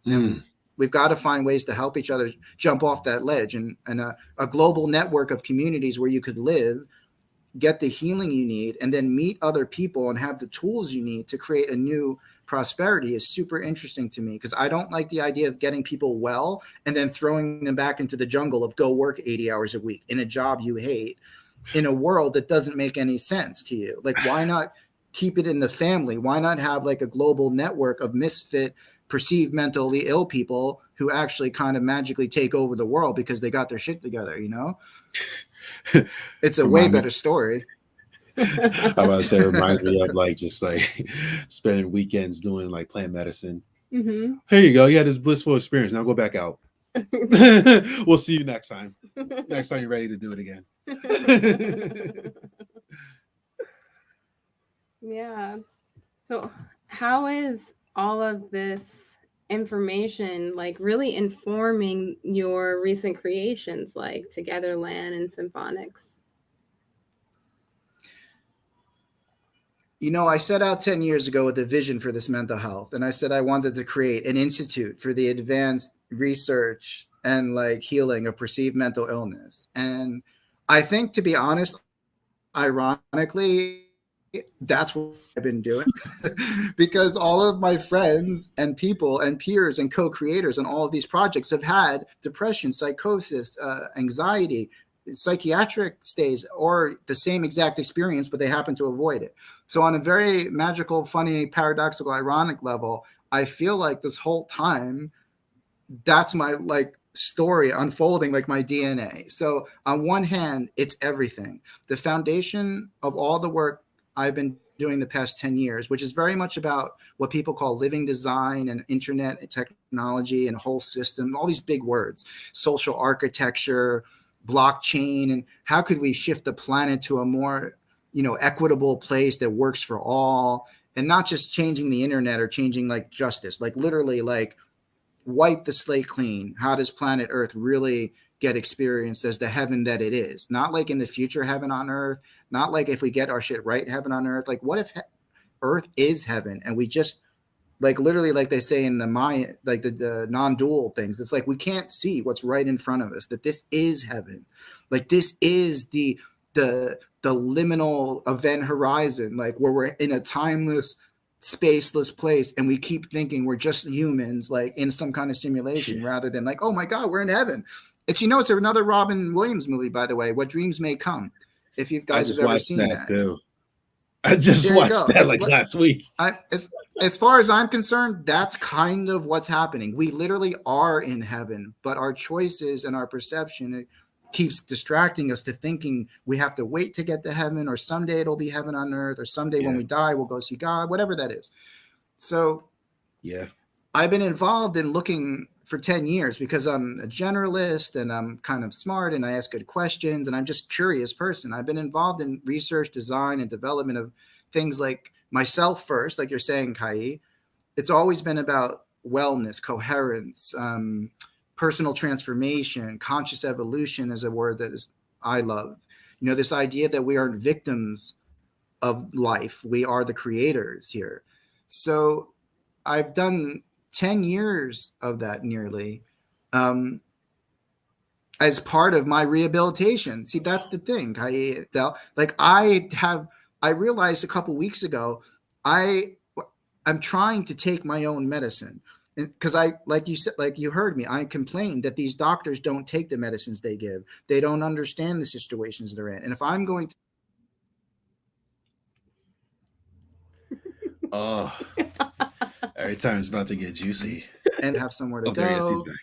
And we've got to find ways to help each other jump off that ledge, and a global network of communities where you could live, get the healing you need, and then meet other people and have the tools you need to create a new prosperity is super interesting to me, because I don't like the idea of getting people well and then throwing them back into the jungle of go work 80 hours a week in a job you hate in a world that doesn't make any sense to you. Like, why not keep it in the family? Why not have like a global network of misfit, perceived mentally ill people who actually kind of magically take over the world because they got their shit together, you know? It's a way better story. I about to say, reminds me of like just like spending weekends doing like plant medicine. Mm-hmm. Here you go. You had this blissful experience. Now go back out. We'll see you next time. Next time you're ready to do it again. Yeah. So how is all of this information like really informing your recent creations like Togetherland and Symphonics? You know, I set out 10 years ago with a vision for this mental health, and I said I wanted to create an institute for the advanced research and like healing of perceived mental illness. And I think, to be honest, ironically, that's what I've been doing because all of my friends and people and peers and co-creators on all of these projects have had depression, psychosis, anxiety, psychiatric stays, or the same exact experience, but they happen to avoid it. So on a very magical, funny, paradoxical, ironic level, I feel like this whole time, that's my like story unfolding, like my DNA. So on one hand, it's everything. The foundation of all the work I've been doing the past 10 years, which is very much about what people call living design and internet and technology and whole system, all these big words, social architecture, blockchain, and how could we shift the planet to a more, equitable place that works for all, and not just changing the internet or changing like justice, like literally like wipe the slate clean. How does planet Earth really get experienced as the heaven that it is? Not like in the future heaven on Earth, not like if we get our shit right heaven on Earth. Like what if Earth is heaven and we just like literally, like they say in the Maya, like the non-dual things, it's like we can't see what's right in front of us, that this is heaven. Like this is the liminal event horizon, like where we're in a timeless, spaceless place and we keep thinking we're just humans like in some kind of simulation rather than like, oh my God, we're in heaven. It's it's another Robin Williams movie, by the way, What Dreams May Come, if you guys have ever seen that too. I just watched that like last week. As far as I'm concerned, that's kind of what's happening. We literally are in heaven, but our choices and our perception, it keeps distracting us to thinking we have to wait to get to heaven, or someday it'll be heaven on earth, or someday when we die, we'll go see God, whatever that is. So yeah, I've been involved in looking for 10 years because I'm a generalist and I'm kind of smart and I ask good questions and I'm just curious person. I've been involved in research, design, and development of things like myself first, like you're saying, Kaí. It's always been about wellness, coherence, personal transformation. Conscious evolution is a word that I love. This idea that we aren't victims of life. We are the creators here. So I've done 10 years of that nearly as part of my rehabilitation. See, that's the thing, Kaí, Dell. Like I have I realized a couple weeks ago, I'm trying to take my own medicine. Because like you said, like you heard me, I complained that these doctors don't take the medicines they give. They don't understand the situations they're in. And if I'm going to Oh, every time it's about to get juicy. and have somewhere to Okay, yes, he's go. back.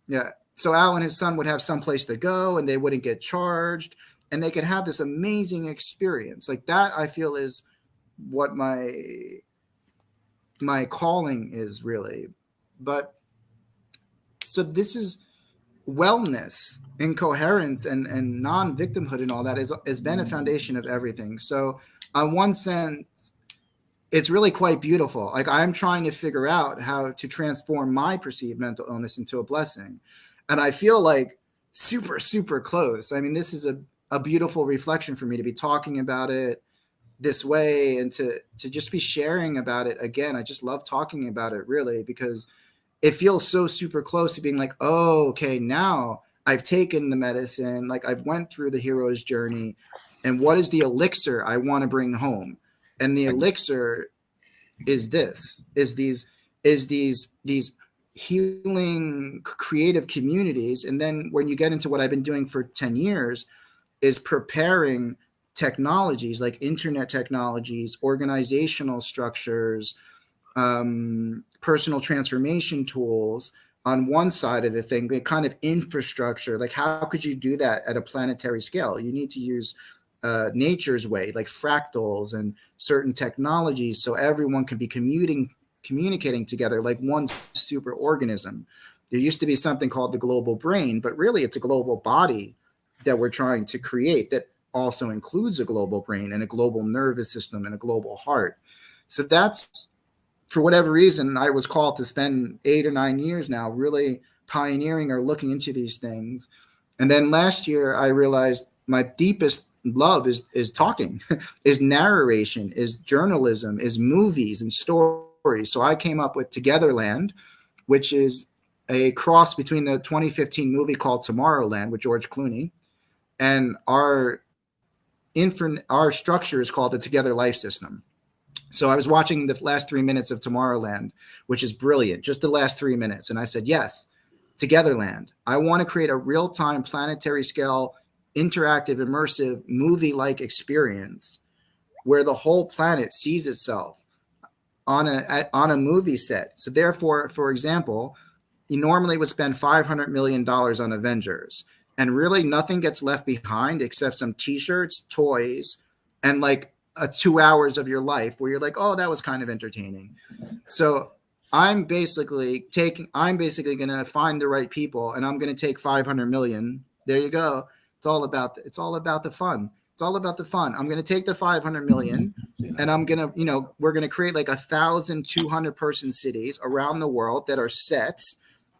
Yeah. So Al and his son would have someplace to go and they wouldn't get charged and they could have this amazing experience. Like that, I feel is what my calling is really. But so this is wellness, incoherence, and non-victimhood and all that has been a foundation of everything. So on one sense, it's really quite beautiful. Like I'm trying to figure out how to transform my perceived mental illness into a blessing. And I feel like super, super close. I mean, this is a beautiful reflection for me to be talking about it this way and to just be sharing about it again. I just love talking about it really because it feels so super close to being like, oh, okay, now I've taken the medicine, like I've went through the hero's journey, and what is the elixir I want to bring home? And the elixir is these healing creative communities. And then when you get into what I've been doing for 10 years is preparing technologies like internet technologies, organizational structures, personal transformation tools on one side of the thing, the kind of infrastructure. Like how could you do that at a planetary scale? You need to use nature's way, like fractals and certain technologies, so everyone can be communicating together like one super organism. There used to be something called the global brain, but really it's a global body that we're trying to create that also includes a global brain and a global nervous system and a global heart. So that's, for whatever reason, I was called to spend 8 or 9 years now really pioneering or looking into these things. And then last year I realized my deepest love is talking, is narration, is journalism, is movies and stories. So I came up with Togetherland, which is a cross between the 2015 movie called Tomorrowland with George Clooney, and our structure is called the Together Life System. So I was watching the last 3 minutes of Tomorrowland, which is brilliant, just the last 3 minutes. And I said, yes, Togetherland. I want to create a real-time planetary scale, interactive, immersive, movie-like experience where the whole planet sees itself on a movie set. So therefore, for example, you normally would spend $500 million on Avengers, and really nothing gets left behind except some t-shirts, toys, and like 2 hours of your life where you're like, oh, that was kind of entertaining. So I'm basically going to find the right people, and I'm going to take 500 million. There you go. It's all about the fun. It's all about the fun. I'm going to take the 500 million and I'm going to, we're going to create like 1,200 person cities around the world that are sets.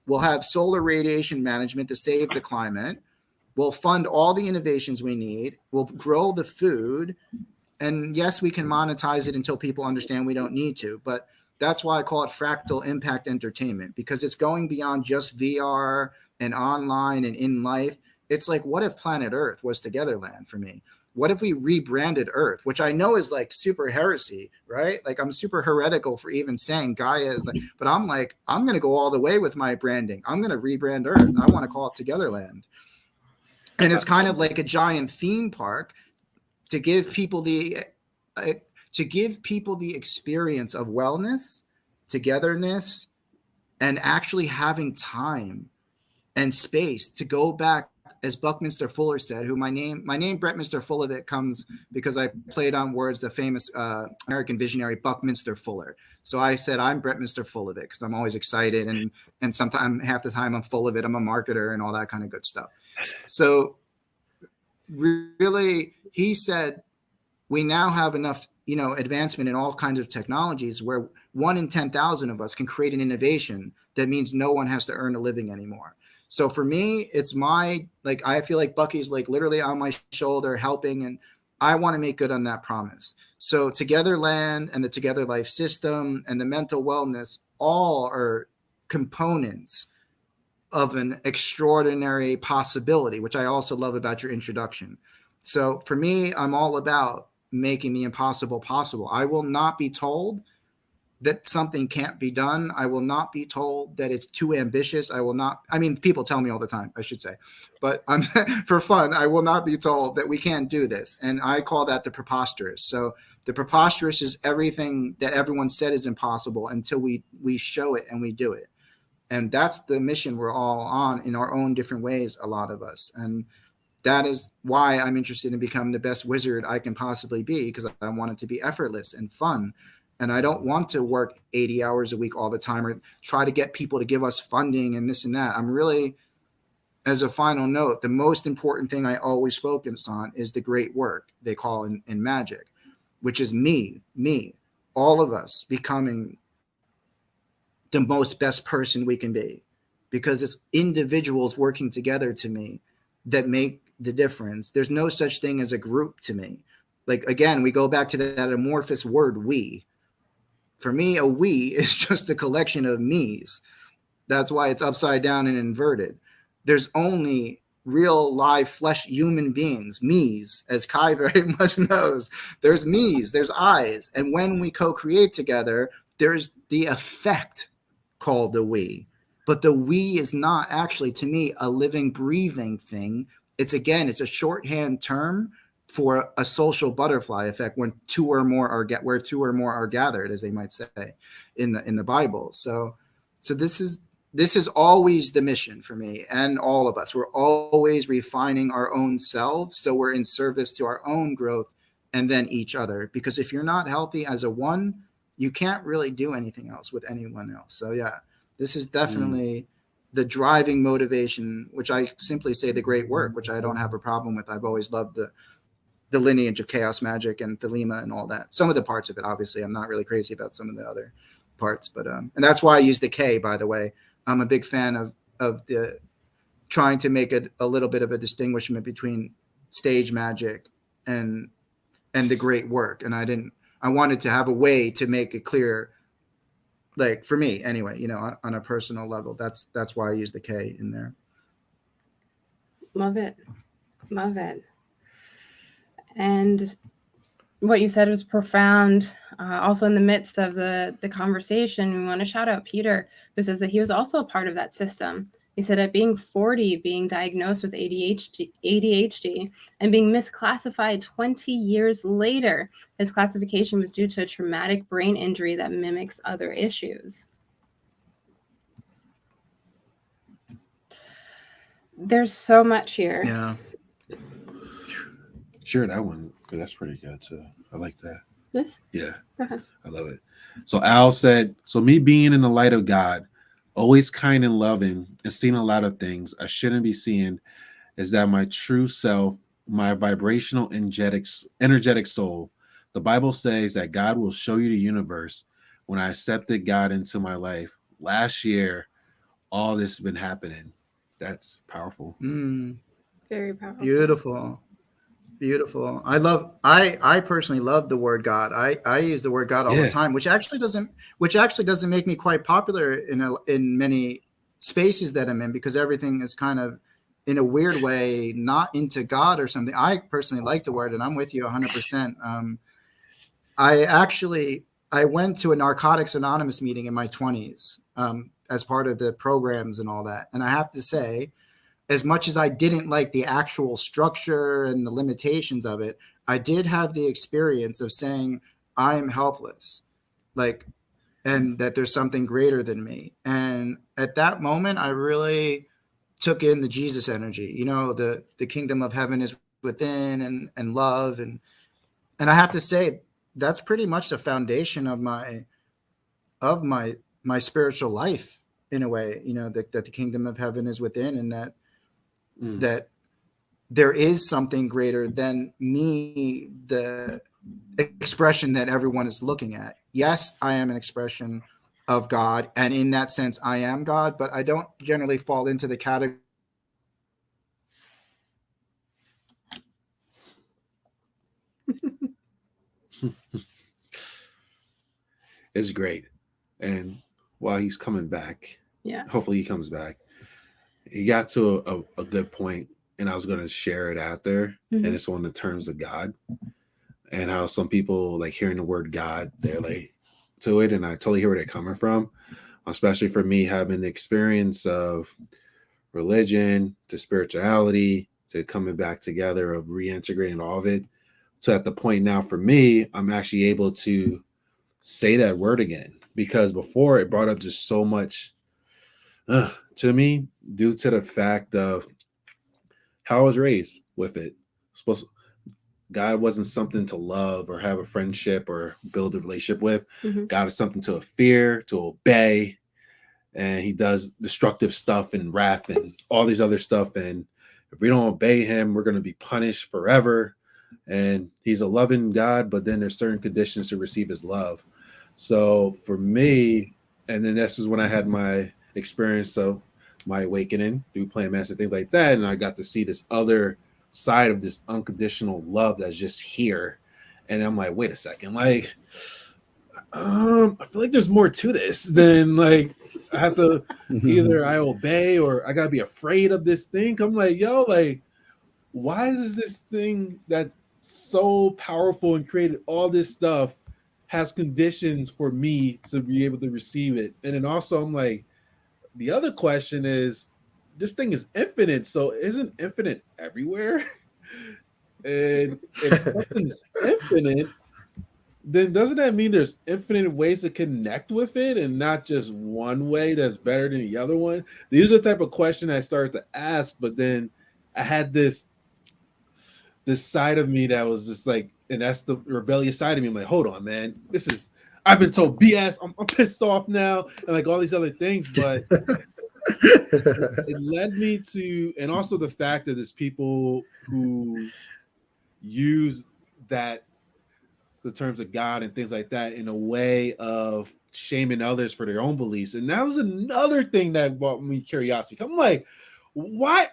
We'll have solar radiation management to save the climate. We'll fund all the innovations we need. We'll grow the food. And yes, we can monetize it until people understand we don't need to. But that's why I call it fractal impact entertainment, because it's going beyond just VR and online and in life. It's like, what if planet Earth was Togetherland for me? What if we rebranded Earth, which I know is like super heresy, right? Like I'm super heretical for even saying Gaia is like, but I'm like, I'm going to go all the way with my branding. I'm going to rebrand Earth. I want to call it Togetherland. And it's kind of like a giant theme park to give people the experience of wellness, togetherness, and actually having time and space to go back, as Buckminster Fuller said, who my name Bretminster Fullofit comes because I played on words the famous American visionary Buckminster Fuller. So I said I'm Bretminster Fullofit because I'm always excited, and sometimes half the time I'm full of it. I'm a marketer and all that kind of good stuff. So really, he said we now have enough, advancement in all kinds of technologies where 1 in 10,000 of us can create an innovation that means no one has to earn a living anymore. So for me, it's I feel like Bucky's like literally on my shoulder helping, and I want to make good on that promise. So Togetherland and the Together Life System and the mental wellness all are components of an extraordinary possibility, which I also love about your introduction. So for me, I'm all about making the impossible possible. I will not be told that something can't be done. I will not be told that it's too ambitious. I will not, I mean, people tell me all the time, I should say, but for fun, I will not be told that we can't do this. And I call that the preposterous. So the preposterous is everything that everyone said is impossible until we show it and we do it. And that's the mission we're all on in our own different ways, a lot of us. And that is why I'm interested in becoming the best wizard I can possibly be, because I want it to be effortless and fun. And I don't want to work 80 hours a week all the time or try to get people to give us funding and this and that. I'm really, as a final note, the most important thing I always focus on is the great work they call in magic, which is me, all of us becoming the most best person we can be, because it's individuals working together to me that make the difference. There's no such thing as a group to me. Like, again, we go back to that amorphous word, we. For me, a we is just a collection of me's. That's why it's upside down and inverted. There's only real live flesh human beings, me's, as Kai very much knows. There's me's, there's I's. And when we co-create together, there's the effect called the we. But the we is not actually, to me, a living, breathing thing. It's a shorthand term for a social butterfly effect when two or more are gathered, as they might say in the Bible. So this is always the mission for me and all of us. We're always refining our own selves, so we're in service to our own growth and then each other. Because if you're not healthy as a one, you can't really do anything else with anyone else. So yeah, this is definitely the driving motivation, which I simply say the great work, which I don't have a problem with. I've always loved the lineage of chaos magic and Thelema and all that. Some of the parts of it, obviously, I'm not really crazy about some of the other parts, but and that's why I use the K, by the way. I'm a big fan of the trying to make a little bit of a distinguishment between stage magic and the great work. And I wanted to have a way to make it clear, like for me anyway, on a personal level. That's why I use the K in there. Love it. And what you said was profound. Also, in the midst of the conversation, we want to shout out Peter, who says that he was also a part of that system. He said at being 40, being diagnosed with ADHD and being misclassified 20 years later, his classification was due to a traumatic brain injury that mimics other issues. There's so much here. Yeah. Share that one, because that's pretty good too. I like that. Yes? Yeah. Okay. I love it. So Al said, so me being in the light of God, always kind and loving and seeing a lot of things I shouldn't be seeing, is that my true self, my vibrational energetic soul. The Bible says that God will show you the universe. When I accepted God into my life last year, all this has been happening. That's powerful. Very powerful. Beautiful. I personally love the word God. I use the word God all the time, which actually doesn't make me quite popular in many spaces that I'm in, because everything is kind of in a weird way not into God or something. I personally like the word, and I'm with you 100%. I went to a Narcotics Anonymous meeting in my 20s as part of the programs and all that, and I have to say, as much as I didn't like the actual structure and the limitations of it, I did have the experience of saying, I am helpless, and that there's something greater than me. And at that moment, I really took in the Jesus energy, the kingdom of heaven is within and love. And I have to say, that's pretty much the foundation of my spiritual life in a way, that the kingdom of heaven is within, and that there is something greater than me, the expression that everyone is looking at. Yes, I am an expression of God, and in that sense, I am God, but I don't generally fall into the category. It's great. And while he's coming back, hopefully he comes back, he got to a good point, and I was going to share it out there, and it's on the terms of God. and how some people like hearing the word God, they're like to it, and I totally hear where they're coming from. Especially for me, having the experience of religion to spirituality to coming back together, of reintegrating all of it. So at the point now for me, I'm actually able to say that word again, because before it brought up just so much to me due to the fact of how I was raised with it. God wasn't something to love or have a friendship or build a relationship with. Mm-hmm. God is something to fear, to obey, and he does destructive stuff and wrath and all these other stuff. And if we don't obey him, we're going to be punished forever. And he's a loving God, but then there's certain conditions to receive his love. So for me, and then this is when I had my experience of my awakening through playing master, things like that. And I got to see this other side of this unconditional love that's just here. And I'm like, wait a second, like, I feel like there's more to this than like I have to either I obey or I gotta be afraid of this thing. I'm like, yo, like, why is this thing that's so powerful and created all this stuff has conditions for me to be able to receive it? And then also I'm like, the other question is, this thing is infinite, so isn't infinite everywhere? And if something's infinite, then doesn't that mean there's infinite ways to connect with it and not just one way that's better than the other one? These are the type of question I started to ask, but then I had this side of me that was just like, and that's the rebellious side of me. I'm like, hold on, man, I've been told BS. I'm pissed off now, and like all these other things, but it led me to, and also the fact that there's people who use that, the terms of God and things like that, in a way of shaming others for their own beliefs. And that was another thing that brought me curiosity. I'm like, why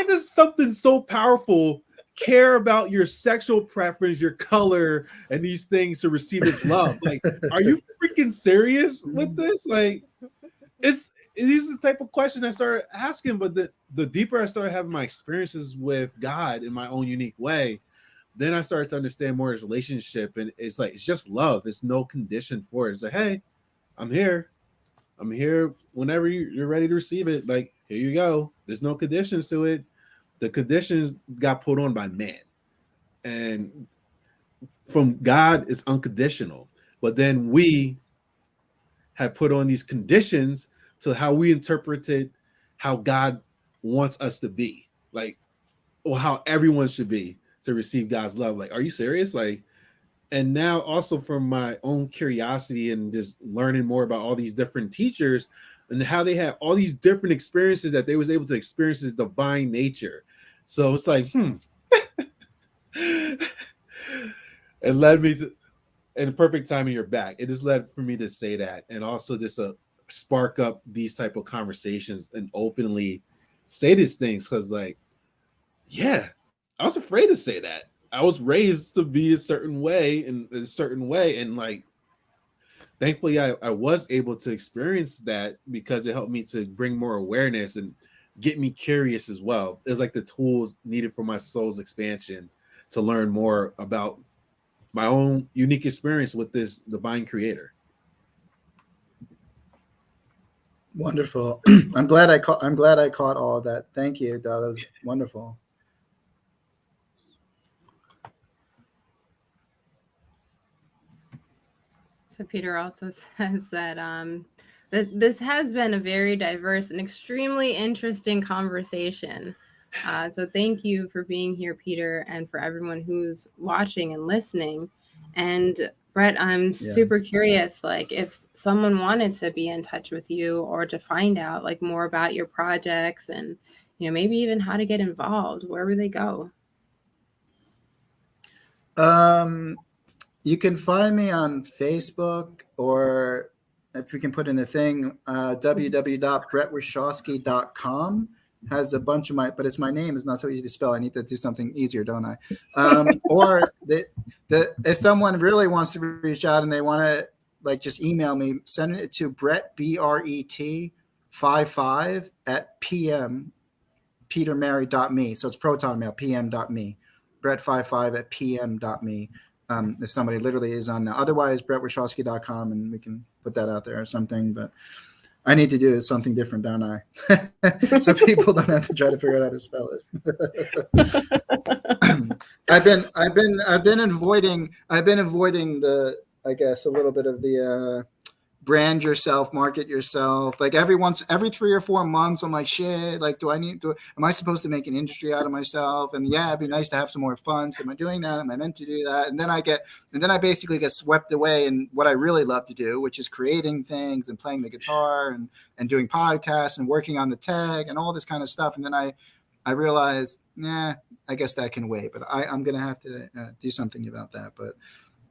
does something so powerful care about your sexual preference, your color, and these things to receive its love? Like, are you freaking serious with this? Like, these are the type of questions I started asking, but the deeper I started having my experiences with God in my own unique way, then I started to understand more his relationship. And it's like, it's just love. There's no condition for it. It's like, hey, I'm here whenever you're ready to receive it. Like, here you go. There's no conditions to it. The conditions got put on by man. And from God, it's unconditional. But then we have put on these conditions to how we interpreted how God wants us to be. Like, or how everyone should be to receive God's love. Like, are you serious? Like, and now also from my own curiosity and just learning more about all these different teachers and how they had all these different experiences that they was able to experience this divine nature. So it's like, it led me to, in the perfect timing, you're back. It just led for me to say that, and also just spark up these type of conversations and openly say these things, because like, yeah, I was afraid to say that. I was raised to be a certain way, and like, thankfully I was able to experience that, because it helped me to bring more awareness and get me curious as well. It's like the tools needed for my soul's expansion to learn more about my own unique experience with this divine creator. Wonderful. I'm glad I caught all of that. Thank you. That was wonderful. So Peter also says that this has been a very diverse and extremely interesting conversation. So thank you for being here, Peter, and for everyone who's watching and listening. And Brett, I'm super curious, like, if someone wanted to be in touch with you or to find out like more about your projects and, you know, maybe even how to get involved, where would they go? You can find me on Facebook, or if we can put in a thing, www.brettwarshawski.com has a bunch of but it's my name is not so easy to spell. I need to do something easier, don't I? Or if someone really wants to reach out and they want to like just email me, send it to Brett, BRET55 at petermary.me. So it's proton mail, pm.me. Brett55 at pm.me. If somebody literally is on now. Otherwise, brettwarshawski.com, and we can put that out there or something. But I need to do something different, don't I? So people don't have to try to figure out how to spell it. I've been avoiding the, I guess, a little bit of the brand yourself, market yourself. Like every 3 or 4 months, I'm like, shit, like, am I supposed to make an industry out of myself? And yeah, it'd be nice to have some more fun. So am I doing that? Am I meant to do that? And then I basically get swept away in what I really love to do, which is creating things and playing the guitar and doing podcasts and working on the tech and all this kind of stuff. And then I realized, I guess that can wait, but I'm going to have to do something about that. But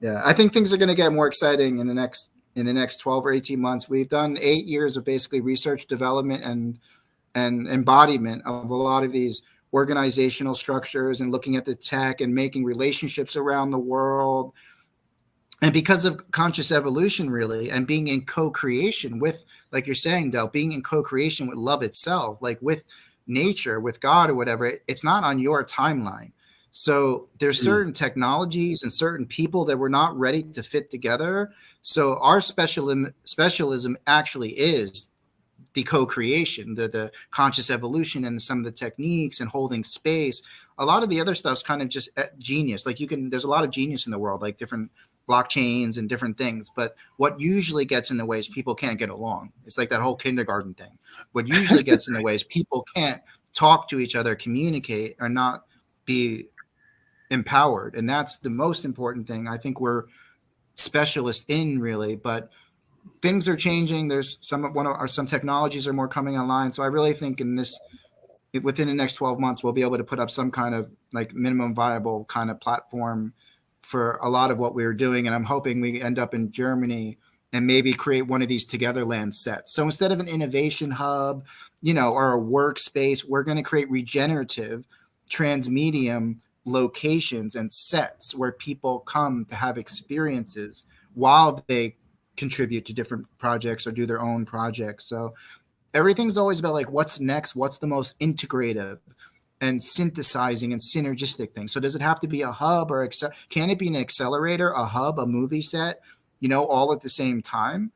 yeah, I think things are going to get more exciting in the next 12 or 18 months. We've done 8 years of basically research, development, and embodiment of a lot of these organizational structures and looking at the tech and making relationships around the world. And because of conscious evolution, really, and being in co-creation with, like you're saying, Del, being in co-creation with love itself, like with nature, with God or whatever, it's not on your timeline. So there's certain technologies and certain people that we're not ready to fit together. So our specialism actually is the co-creation, the conscious evolution, and some of the techniques and holding space. A lot of the other stuff's kind of just genius. Like there's a lot of genius in the world, like different blockchains and different things. But what usually gets in the way is people can't get along. It's like that whole kindergarten thing. What usually gets in the way is people can't talk to each other, communicate, or not be empowered. And that's the most important thing I think we're specialists in, really. But things are changing. There's some technologies are more coming online. So I really think within the next 12 months, we'll be able to put up some kind of like minimum viable kind of platform for a lot of what we're doing. And I'm hoping we end up in Germany and maybe create one of these Togetherland sets. So instead of an innovation hub, or a workspace, we're going to create regenerative transmedium locations and sets where people come to have experiences while they contribute to different projects or do their own projects. So everything's always about like, what's next? What's the most integrative and synthesizing and synergistic thing? So does it have to be a hub, or can it be an accelerator, a hub, a movie set, all at the same time?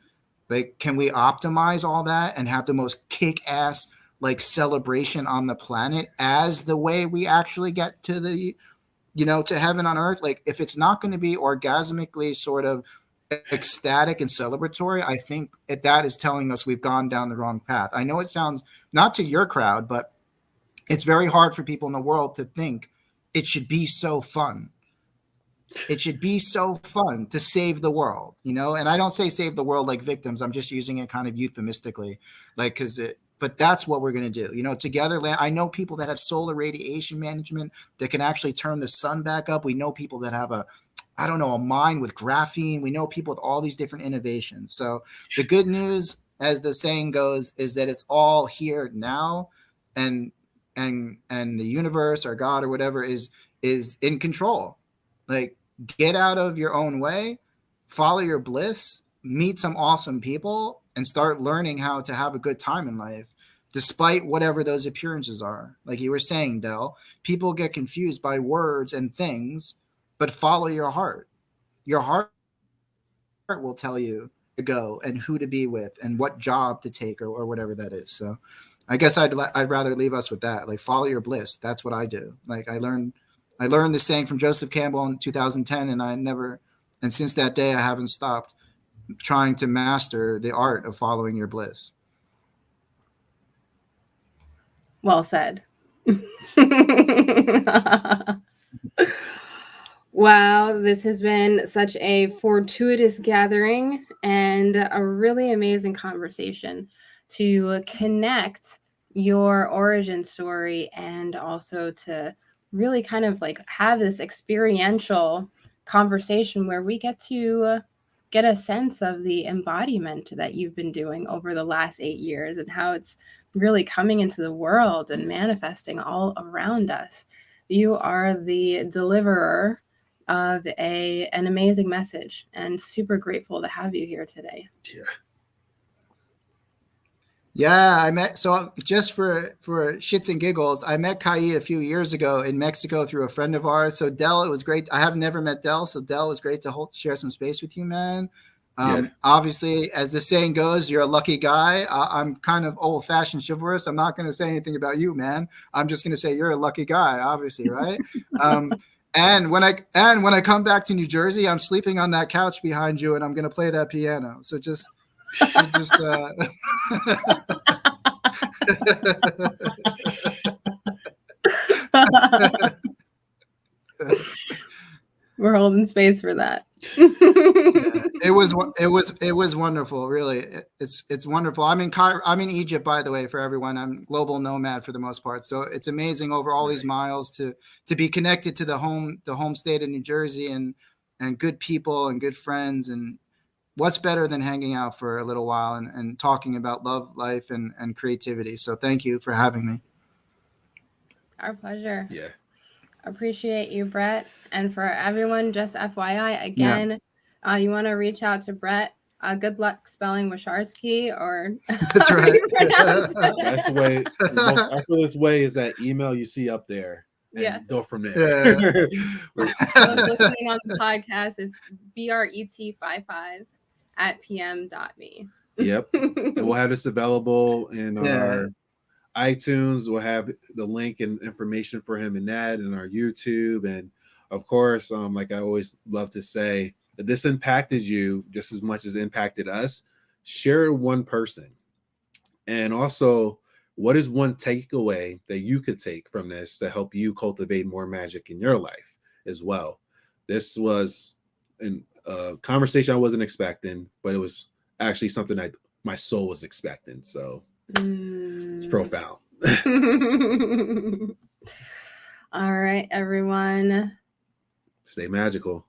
Like, can we optimize all that and have the most kick-ass like celebration on the planet as the way we actually get to the, to heaven on earth? Like, if it's not going to be orgasmically sort of ecstatic and celebratory, I think that is telling us we've gone down the wrong path. I know it sounds not to your crowd, but it's very hard for people in the world to think it should be so fun. It should be so fun to save the world, and I don't say save the world like victims. I'm just using it kind of euphemistically, like, but that's what we're going to do. Togetherland, I know people that have solar radiation management that can actually turn the sun back up. We know people that have a mine with graphene. We know people with all these different innovations. So the good news, as the saying goes, is that it's all here now, and the universe or God or whatever is in control. Like, get out of your own way, follow your bliss, meet some awesome people, and start learning how to have a good time in life, despite whatever those appearances are. Like you were saying, Del, people get confused by words and things, but follow your heart. Your heart will tell you to go and who to be with and what job to take or whatever that is. So I guess I'd rather leave us with that. Like, follow your bliss. That's what I do. Like, I learned this saying from Joseph Campbell in 2010, and since that day, I haven't stopped trying to master the art of following your bliss. Well said. Wow, this has been such a fortuitous gathering and a really amazing conversation to connect your origin story and also to really kind of like have this experiential conversation where we get to get a sense of the embodiment that you've been doing over the last 8 years and how it's really coming into the world and manifesting all around us. You are the deliverer of an amazing message, and super grateful to have you here today. Yeah, I met, so just for shits and giggles, I met Kaí a few years ago in Mexico through a friend of ours. So Dell, it was great. I have never met Dell, so Dell, it was great to share some space with you, man. Obviously, as the saying goes, you're a lucky guy. I'm kind of old-fashioned chivalrous. I'm not going to say anything about you, man. I'm just going to say you're a lucky guy, obviously, right? And when I come back to New Jersey, I'm sleeping on that couch behind you, and I'm going to play that piano. So just We're holding space for that. It was wonderful, really. It's wonderful. I'm in Egypt, by the way, for everyone. I'm global nomad for the most part, so it's amazing over all these miles to be connected to the home state of New Jersey and good people and good friends. And what's better than hanging out for a little while and talking about love, life, and creativity. So thank you for having me. Our pleasure. Yeah. Appreciate you, Brett. And for everyone, just FYI, again, you want to reach out to Brett. Good luck spelling Washarsky, or that's right. That's the way. The most effortless way is that email you see up there. And go from there. Yeah. Listening on the podcast, it's bret55@pm.me. Yep. And we'll have this available in our iTunes. We'll have the link and information for him in that, and our YouTube. And of course, like I always love to say, if this impacted you just as much as it impacted us, share it with one person. And also, what is one takeaway that you could take from this to help you cultivate more magic in your life as well? This was a conversation I wasn't expecting, but it was actually something that my soul was expecting. So it's profound. All right, everyone. Stay magical.